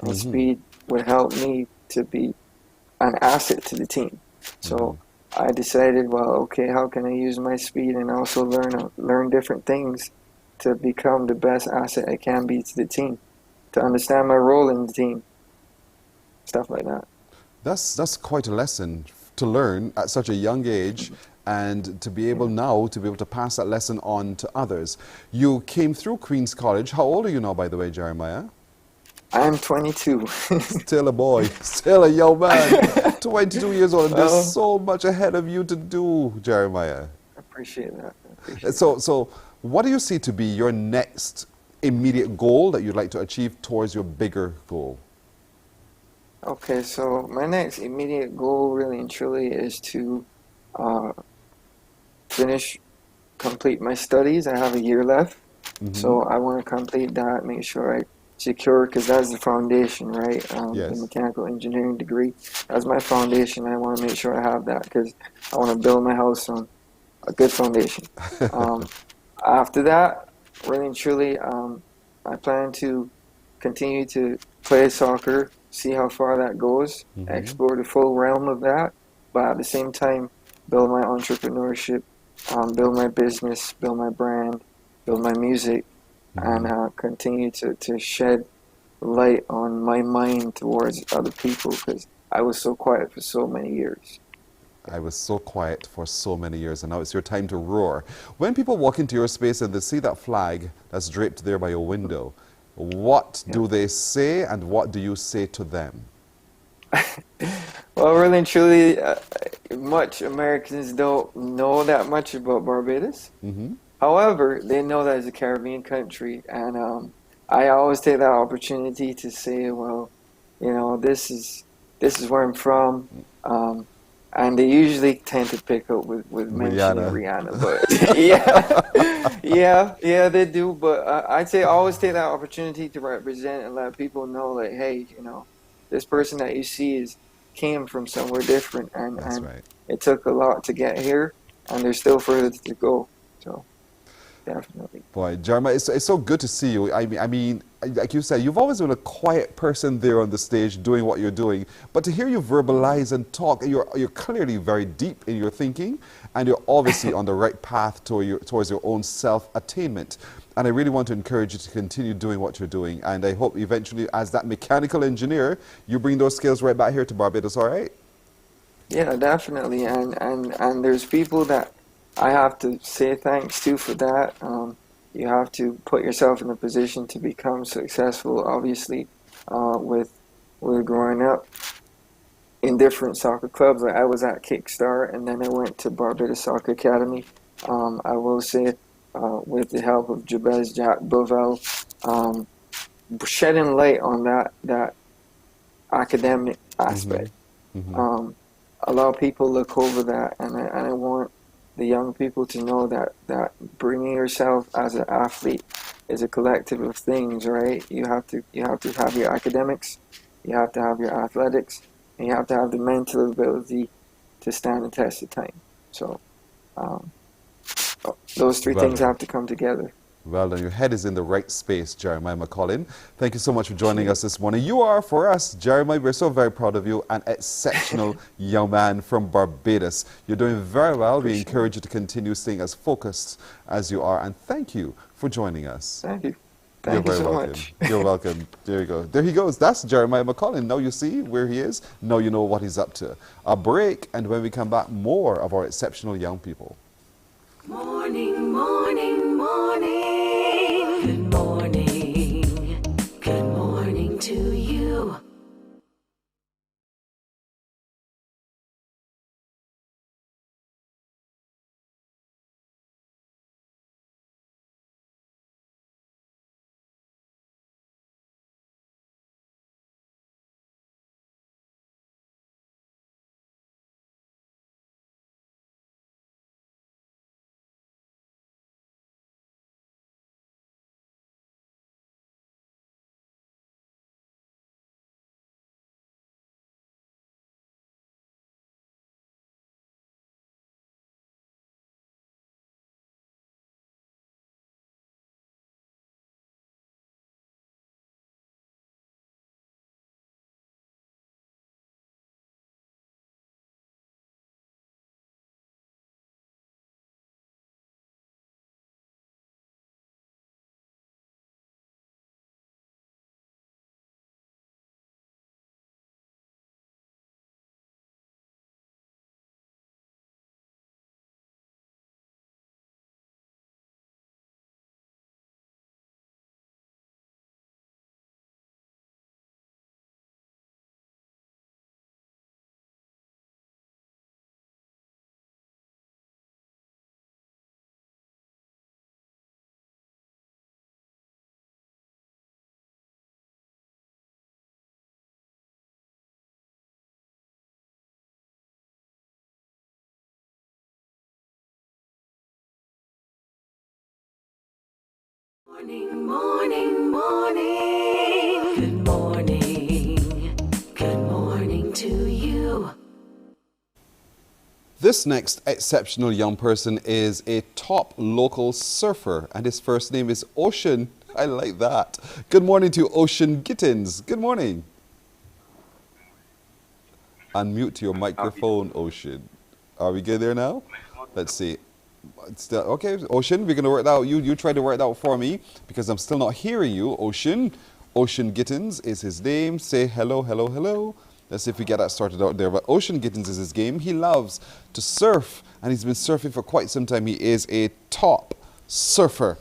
and speed would help me to be an asset to the team. So I decided, well, okay, how can I use my speed and also learn different things to become the best asset I can be to the team, to understand my role in the team, stuff like that. That's quite a lesson to learn at such a young age. And to be able now to pass that lesson on to others. You came through Queen's College. How old are you now, by the way, Jeremiah? I'm 22. Still a boy, still a young man. 22 years old. And there's so much ahead of you to do, Jeremiah. I appreciate that. So what do you see to be your next immediate goal that you'd like to achieve towards your bigger goal? Okay, so my next immediate goal really and truly is to complete my studies. I have a year left, so I want to complete that, make sure I secure, because that's the foundation, right? The mechanical engineering degree, that's my foundation. I want to make sure I have that, because I want to build my house on a good foundation. After that, really and truly, I plan to continue to play soccer, see how far that goes, explore the full realm of that, but at the same time, build my entrepreneurship, build my business, build my brand, build my music, and continue to shed light on my mind towards other people because I was so quiet for so many years. I was so quiet for so many years, and now it's your time to roar. When people walk into your space and they see that flag that's draped there by your window, what do they say, and what do you say to them? Well, really and truly, much Americans don't know that much about Barbados. However, they know that it's a Caribbean country, and I always take that opportunity to say, well, you know, this is where I'm from. And they usually tend to pick up with mentioning Rihanna, but yeah, they do. But I'd say always take that opportunity to represent and let people know that, hey, you know, this person that you see came from somewhere different, and it took a lot to get here, and there's still further to go. So definitely. Boy, Jeremiah, it's so good to see you. I mean, like you said, you've always been a quiet person there on the stage doing what you're doing. But to hear you verbalize and talk, you're clearly very deep in your thinking, and you're obviously on the right path towards your own self-attainment. And I really want to encourage you to continue doing what you're doing. And I hope eventually, as that mechanical engineer, you bring those skills right back here to Barbados, all right? Yeah, definitely. And there's people that I have to say thanks to for that. You have to put yourself in a position to become successful, obviously, with growing up in different soccer clubs. Like I was at Kickstart, and then I went to Barbados Soccer Academy. I will say, with the help of Jabez Jack Bovell, shedding light on that academic aspect. A lot of people look over that, and I want the young people to know that bringing yourself as an athlete is a collective of things, right? You have to have your academics, you have to have your athletics, and you have to have the mental ability to stand the test of time. So those three things have to come together. Well done. Your head is in the right space, Jeremiah McCollin. Thank you so much for joining us this morning. You are, for us, Jeremiah, we're so very proud of you, an exceptional young man from Barbados. You're doing very well. We encourage you to continue staying as focused as you are. And thank you for joining us. Thank you. Thank you so much. You're welcome. There you go. There he goes. That's Jeremiah McCollin. Now you see where he is. Now you know what he's up to. A break, and when we come back, more of our exceptional young people. Morning, morning, morning. Good morning. Good morning to you. Morning, morning, morning. Good morning. Good morning to you. This next exceptional young person is a top local surfer, and his first name is Ocean. I like that. Good morning to Ocean Gittins. Good morning. Unmute your microphone, Ocean. Are we good there now? Let's see. Still, okay, Ocean, we're going to work that out. You try to work that out for me because I'm still not hearing you, Ocean. Ocean Gittins is his name. Say hello, hello, hello. Let's see if we get that started out there. But Ocean Gittins is his game. He loves to surf, and he's been surfing for quite some time. He is a top surfer,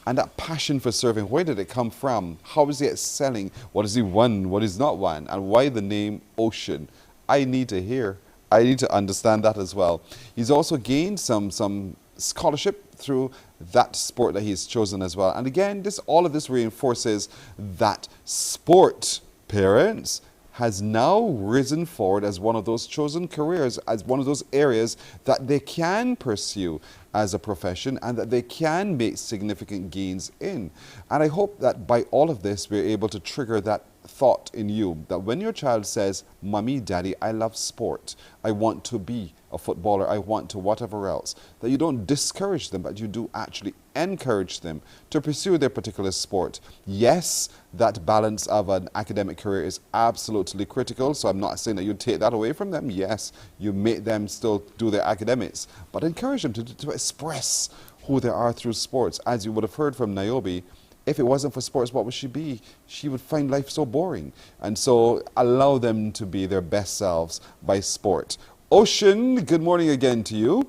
and that passion for surfing, where did it come from? How is he excelling? What has he won? What is not won? And why the name Ocean? I need to hear. I need to understand that as well. He's also gained some scholarship through that sport that he's chosen as well. And again, all of this reinforces that sport, parents, has now risen forward as one of those chosen careers, as one of those areas that they can pursue as a profession and that they can make significant gains in. And I hope that by all of this, we're able to trigger that thought in you, that when your child says, Mommy, Daddy, I love sport, I want to be a footballer, I want to whatever else, that you don't discourage them, but you do actually encourage them to pursue their particular sport. Yes, that balance of an academic career is absolutely critical, so I'm not saying that you take that away from them. Yes, you make them still do their academics, but encourage them to express who they are through sports. As you would have heard from Niobe, if it wasn't for sports, what would she be? She would find life so boring. And so allow them to be their best selves by sport. Ocean, good morning again to you.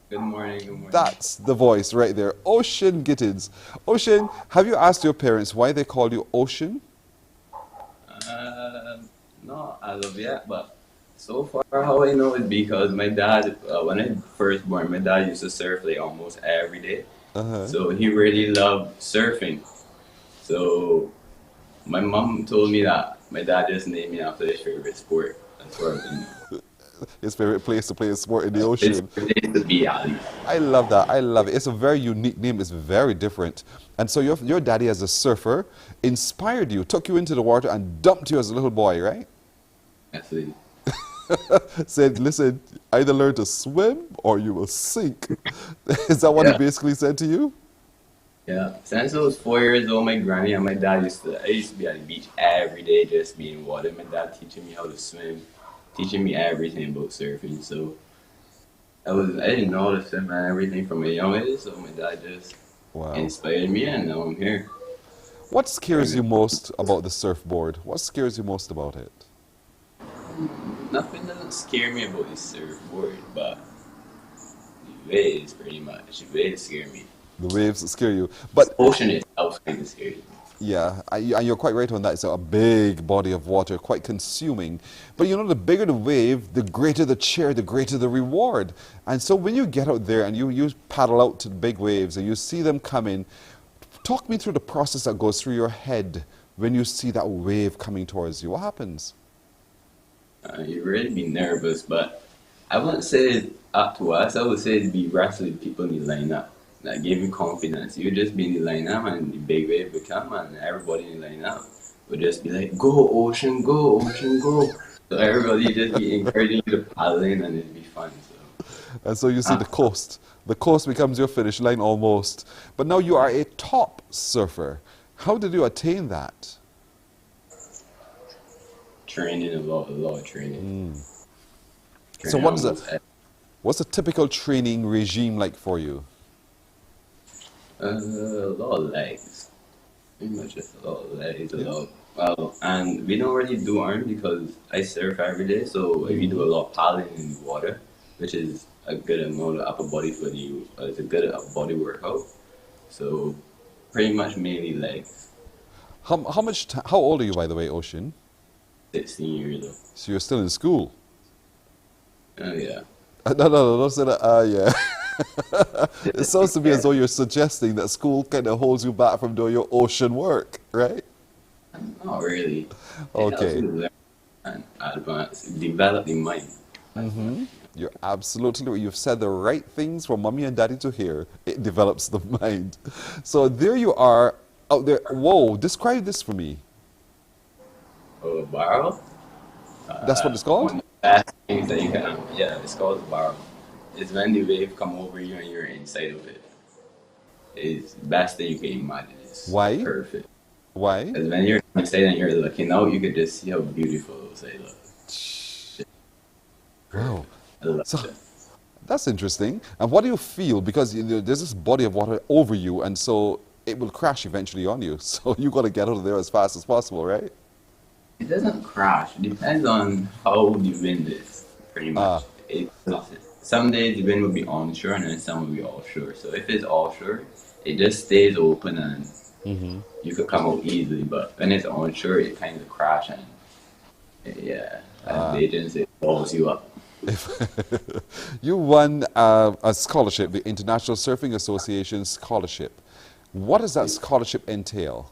Good morning, good morning. That's the voice right there. Ocean Gittins. Ocean, have you asked your parents why they call you Ocean? Not as of yet, but so far how I know is because my dad, when I first born, my dad used to surf like almost every day. So he really loved surfing. So my mom told me that my dad just named me after his favorite sport. That's where I've been. His favorite place to play a sport in the ocean. His favorite place to be, Ali. I love that. I love it. It's a very unique name. It's very different. And so your daddy as a surfer inspired you, took you into the water and dumped you as a little boy, right? Absolutely. Said, listen, either learn to swim or you will sink. Is that what he basically said to you? Yeah. Since I was 4 years old, my granny and my dad I used to be at the beach every day just being in water. My dad teaching me how to swim, teaching me everything about surfing. So I didn't know how to swim and everything from a young age, so my dad just inspired me and now I'm here. What scares you most about the surfboard? What scares you most about it? Nothing doesn't scare me about the surfboard, but the waves pretty much. The waves scare me. The waves scare you. But the ocean itself kind of scares me. Yeah, and you're quite right on that. It's a big body of water, quite consuming. But you know, the bigger the wave, the greater the cheer, the greater the reward. And so when you get out there and you paddle out to the big waves and you see them coming, talk me through the process that goes through your head when you see that wave coming towards you. What happens? You really be nervous, but I wouldn't say it's up to us. I would say it'd be wrestling people in the lineup. That gave you confidence. You would just be in the lineup and the big wave would come and everybody in the lineup would just be like, go Ocean, go Ocean, go. So everybody just be encouraging you to paddle in and it'd be fun. So. And so you see the coast. The coast becomes your finish line almost. But now you are a top surfer. How did you attain that? Training, a lot of training. So what's a typical training regime like for you? A lot of legs. Pretty much just a lot of legs, and we don't really do arms because I surf every day, so we do a lot of paddling in the water, which is a good amount of upper body for you. It's a good upper body workout. So pretty much mainly legs. How old are you, by the way, Ocean? 16 years old. So you're still in school? Oh yeah. No, don't say that. Yeah. It sounds to me as though you're suggesting that school kind of holds you back from doing your ocean work, right? Not really. Okay. It helps you learn and advance, develop the mind. You're absolutely right. You've said the right things for mommy and daddy to hear. It develops the mind. So there you are out there. Whoa, describe this for me. Oh, a barrel? That's what it's called? One of the best things that you can, yeah, it's called a barrel. It's when the wave come over you and you're inside of it. It's the best thing you can imagine. It's Why? Perfect. Why? Because when you're inside and you're looking out, you could just see how beautiful outside looks. Wow. I love So it. that's interesting. And what do you feel? Because there's this body of water over you, and so it will crash eventually on you. So you got to get out of there as fast as possible, right? It doesn't crash. It depends on how the wind is, pretty much. Some days the wind will be onshore and then some will be offshore. So if it's offshore, it just stays open and you could come out easily. But when it's onshore, it kind of crash and as the agent says, it balls you up. You won a scholarship, the International Surfing Association scholarship. What does that scholarship entail?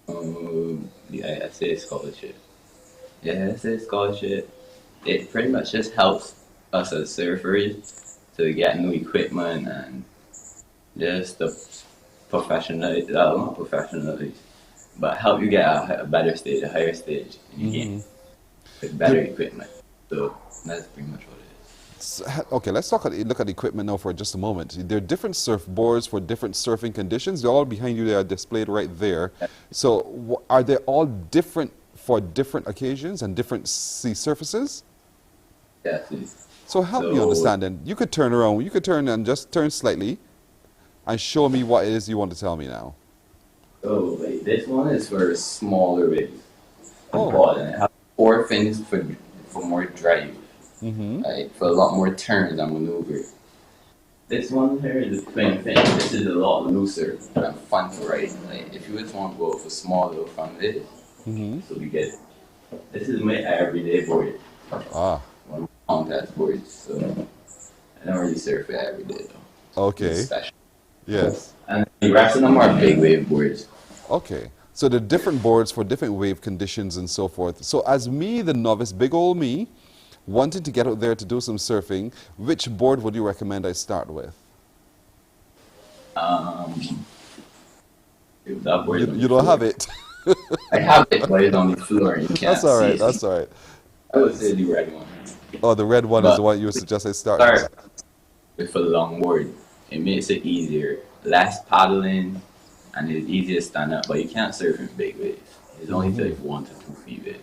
The ISA scholarship. Yeah, ISA scholarship. It pretty much just helps us as surfers to get new equipment and just the not professionally, but help you get a better stage, a higher stage in your game with better equipment. So that's pretty much what it is. So, okay, let's look at equipment now for just a moment. There are different surfboards for different surfing conditions. They're all behind you. They are displayed right there. So are they all different for different occasions and different sea surfaces? Yes. So help me understand then. You could turn around. You could turn and just turn slightly and show me what it is you want to tell me now. So wait, this one is for smaller waves. And it has 4 fins for more drive. Like for a lot more turns and maneuvers. This one here is a twin fin. This is a lot looser and fun to ride. Like if you just want to go for small little fun this, so we get it. This is my everyday board. One contest board. So I don't really surf it every day though. Okay. It's special. Yes. And the rest of them are big wave boards. Okay. So the different boards for different wave conditions and so forth. So as me, the novice, big old me, wanting to get out there to do some surfing, which board would you recommend I start with? That board you don't have it. I have it, but it's on the floor. And you can't That's all right. see it. That's all right. I would say the red one. Oh, the red one is the one you would suggest I start with a long board. It makes it easier, less paddling, and it's easier to stand up. But you can't surf in big waves. It's only like 1 to 2 feet waves.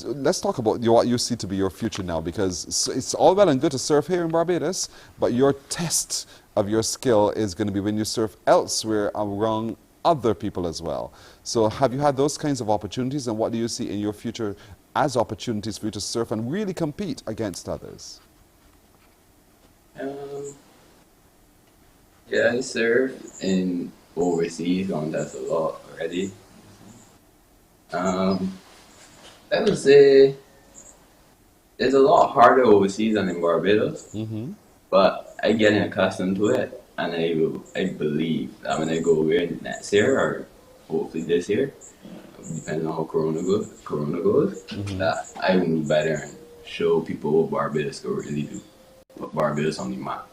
Let's talk about what you see to be your future now, because it's all well and good to surf here in Barbados, but your test of your skill is going to be when you surf elsewhere around other people as well. So have you had those kinds of opportunities, and what do you see in your future as opportunities for you to surf and really compete against others? Yeah, I surf in overseas contests a lot already. I would say it's a lot harder overseas than in Barbados, but I'm getting accustomed to it, and I believe that when I go over next year or hopefully this year, depending on how Corona goes, that I will do better and show people what Barbados can really do, put Barbados on the map.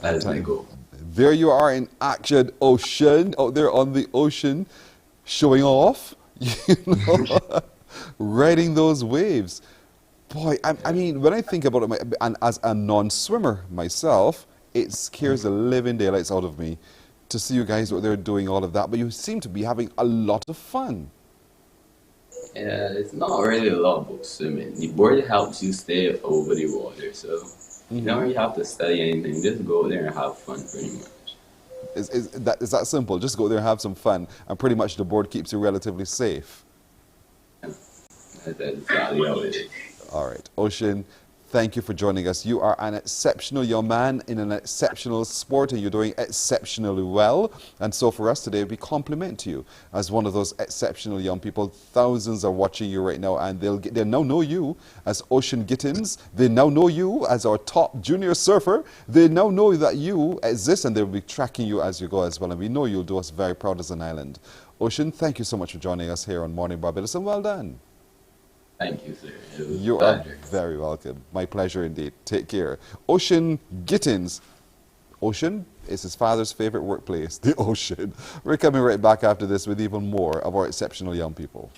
That is my goal. There you are in action, Ocean, out there on the ocean, showing off, riding those waves. Boy, I mean, when I think about it, and as a non-swimmer myself, it scares the living daylights out of me to see you guys out there doing all of that, but you seem to be having a lot of fun. Yeah, it's not really a lot about swimming. The board helps you stay over the water, so you don't really have to study anything. Just go there and have fun, pretty much. Is that simple? Just go there and have some fun, and pretty much the board keeps you relatively safe. That's exactly how it is. All right, Ocean, thank you for joining us. You are an exceptional young man in an exceptional sport, and you're doing exceptionally well. And so for us today, we compliment you as one of those exceptional young people. Thousands are watching you right now, and they'll now know you as Ocean Gittins. They now know you as our top junior surfer. They now know that you exist, and they'll be tracking you as you go as well. And we know you'll do us very proud as an island. Ocean, thank you so much for joining us here on Morning Barbados, and well done. Thank you, sir. It was You are very welcome. My pleasure indeed. Take care. Ocean Gittins. Ocean is his father's favorite workplace, the ocean. We're coming right back after this with even more of our exceptional young people.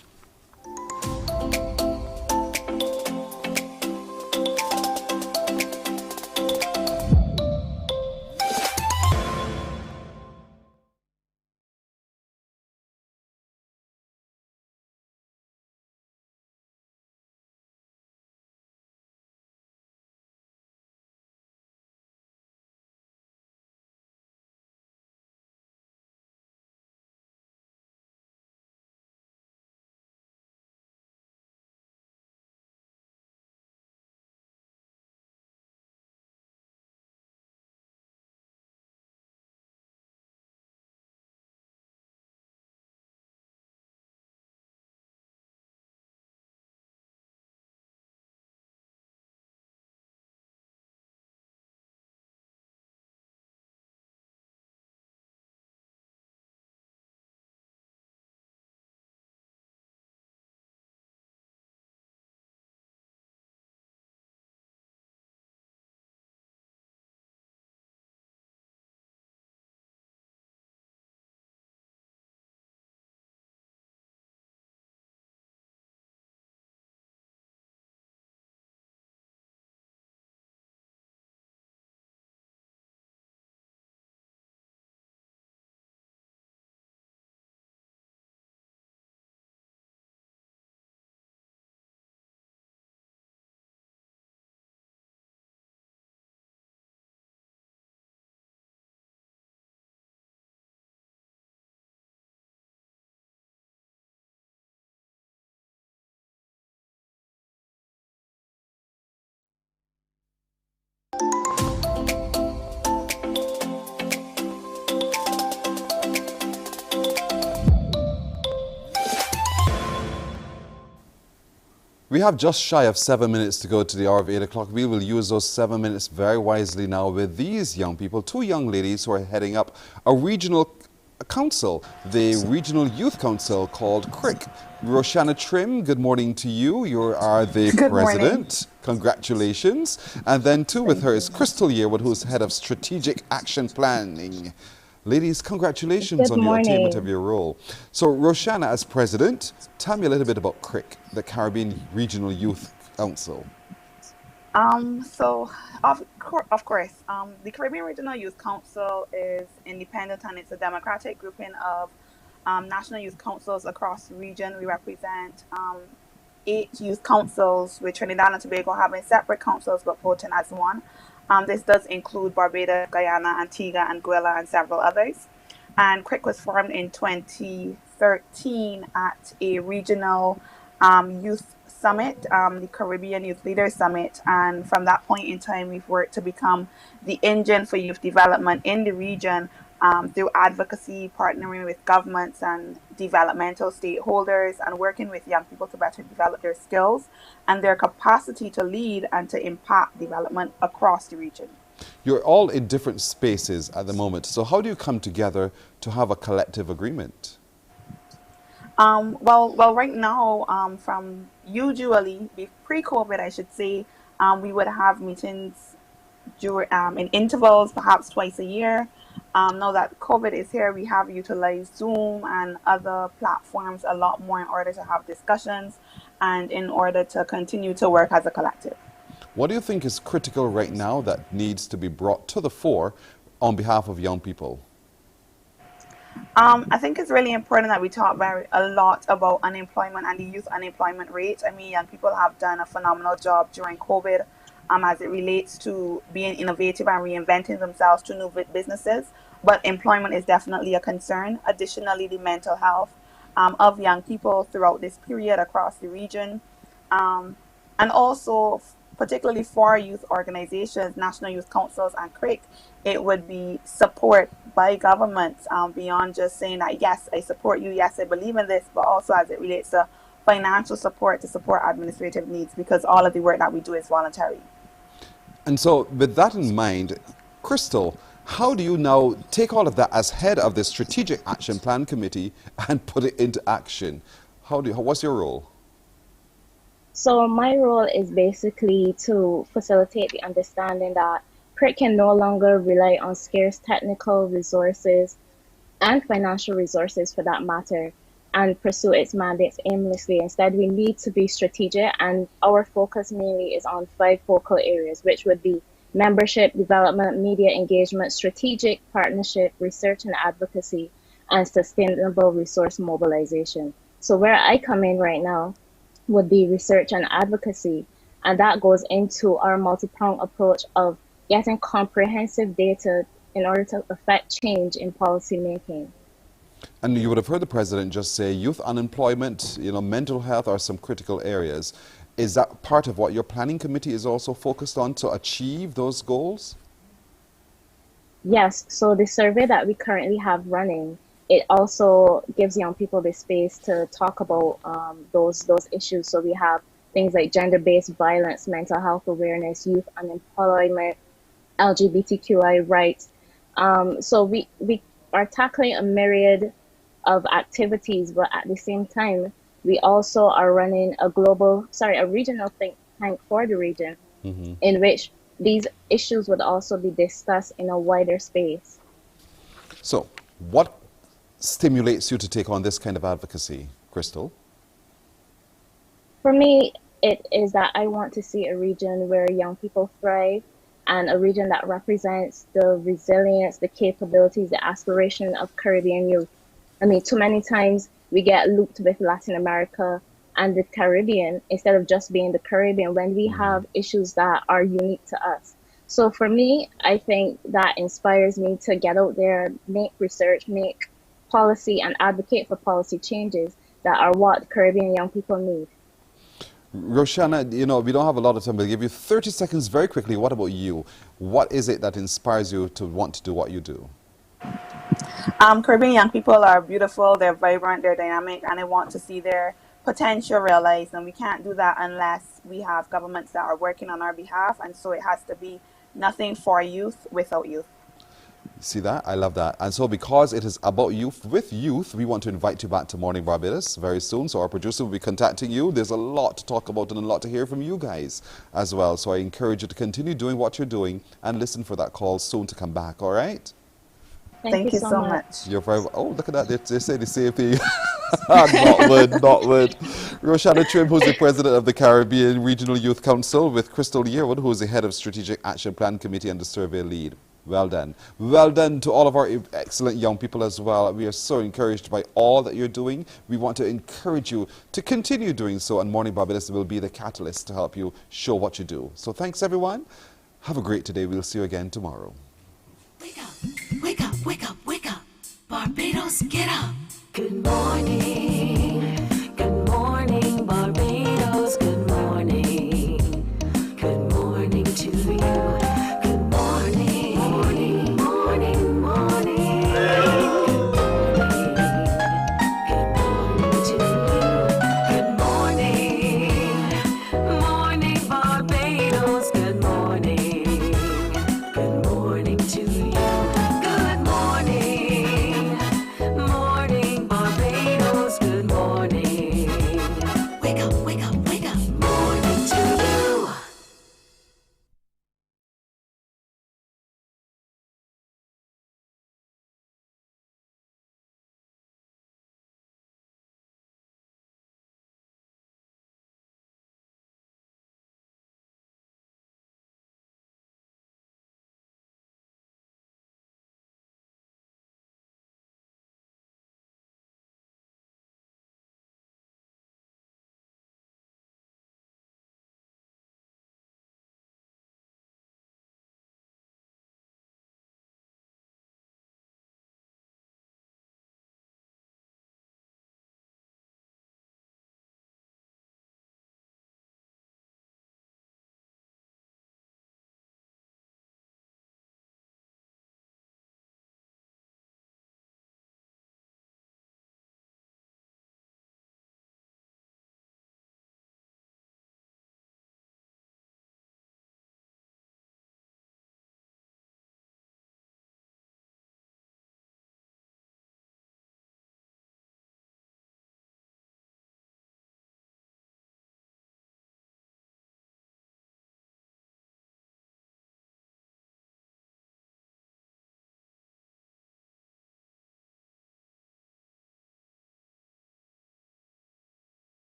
We have just shy of 7 minutes to go to the hour of 8 o'clock. We will use those 7 minutes very wisely now with these young people, two young ladies who are heading up a regional council, the Regional Youth Council called CRIC. Roshana Trim, good morning to you. You are the Good president. morning. Congratulations. And then too with her is Crystal Yearwood, who's head of strategic action planning. Ladies, congratulations Good on your attainment morning. of your role. So Roshana, as president, tell me a little bit about CRIC, the Caribbean Regional Youth Council. Of course, the Caribbean Regional Youth Council is independent and it's a democratic grouping of national youth councils across the region. We represent 8 youth councils, with Trinidad and Tobago having separate councils but voting as one. This does include Barbados, Guyana, Antigua, Anguilla, and several others. And CRIC was formed in 2013 at a regional youth summit, the Caribbean Youth Leaders Summit. And from that point in time, we've worked to become the engine for youth development in the region through advocacy, partnering with governments and developmental stakeholders, and working with young people to better develop their skills and their capacity to lead and to impact development across the region. You're all in different spaces at the moment. So how do you come together to have a collective agreement? Well, right now, from usually pre-COVID, I should say, we would have meetings in intervals, perhaps twice a year. Now that COVID is here, we have utilized Zoom and other platforms a lot more in order to have discussions and in order to continue to work as a collective. What do you think is critical right now that needs to be brought to the fore on behalf of young people? I think it's really important that we talk a lot about unemployment and the youth unemployment rate. I mean, young people have done a phenomenal job during COVID as it relates to being innovative and reinventing themselves to new businesses. But employment is definitely a concern. Additionally, the mental health of young people throughout this period across the region. And also, particularly for youth organizations, national youth councils and CRIC, it would be support by governments beyond just saying that, yes, I support you, yes, I believe in this, but also as it relates to financial support to support administrative needs, because all of the work that we do is voluntary. And so with that in mind, Crystal, how do you now take all of that as head of the Strategic Action Plan Committee and put it into action? What's your role? So my role is basically to facilitate the understanding that CRIC can no longer rely on scarce technical resources and financial resources for that matter and pursue its mandates aimlessly. Instead, we need to be strategic, and our focus mainly is on 5 focal areas, which would be membership, development, media engagement, strategic partnership, research and advocacy, and sustainable resource mobilization. So where I come in right now would be research and advocacy, and that goes into our multi-pronged approach of getting comprehensive data in order to affect change in policy making. And you would have heard the president just say youth unemployment, mental health are some critical areas. Is that part of what your planning committee is also focused on to achieve those goals? Yes, so the survey that we currently have running, it also gives young people the space to talk about those issues. So we have things like gender-based violence, mental health awareness, youth unemployment, LGBTQI rights. So we are tackling a myriad of activities, but at the same time, we also are running a regional think tank for the region, in which these issues would also be discussed in a wider space. So what stimulates you to take on this kind of advocacy, Crystal? For me, it is that I want to see a region where young people thrive, and a region that represents the resilience, the capabilities, the aspiration of Caribbean youth. I mean, too many times we get looped with Latin America and the Caribbean instead of just being the Caribbean when we have issues that are unique to us. So for me, I think that inspires me to get out there, make research, make policy, and advocate for policy changes that are what Caribbean young people need. Roshana, we don't have a lot of time. We'll give you 30 seconds very quickly. What about you? What is it that inspires you to want to do what you do? Caribbean young people are beautiful, they're vibrant, they're dynamic, and they want to see their potential realized, and we can't do that unless we have governments that are working on our behalf. And so it has to be nothing for youth without youth. See that? I love that. And so because it is about youth, with youth, we want to invite you back to Morning Barbados very soon. So our producer will be contacting you. There's a lot to talk about and a lot to hear from you guys as well. So I encourage you to continue doing what you're doing and listen for that call soon to come back, all right? Thank you so much. You're very, oh, look at that. They say the same thing. Not word, not word. Roshana Trim, who's the president of the Caribbean Regional Youth Council, with Crystal Yearwood, who's the head of Strategic Action Plan Committee and the survey lead. Well done. Well done to all of our excellent young people as well. We are so encouraged by all that you're doing. We want to encourage you to continue doing so, and Morning Barbados will be the catalyst to help you show what you do. So thanks, everyone. Have a great day. We'll see you again tomorrow. Wake up, wake up, wake up, wake up. Barbados, get up. Good morning.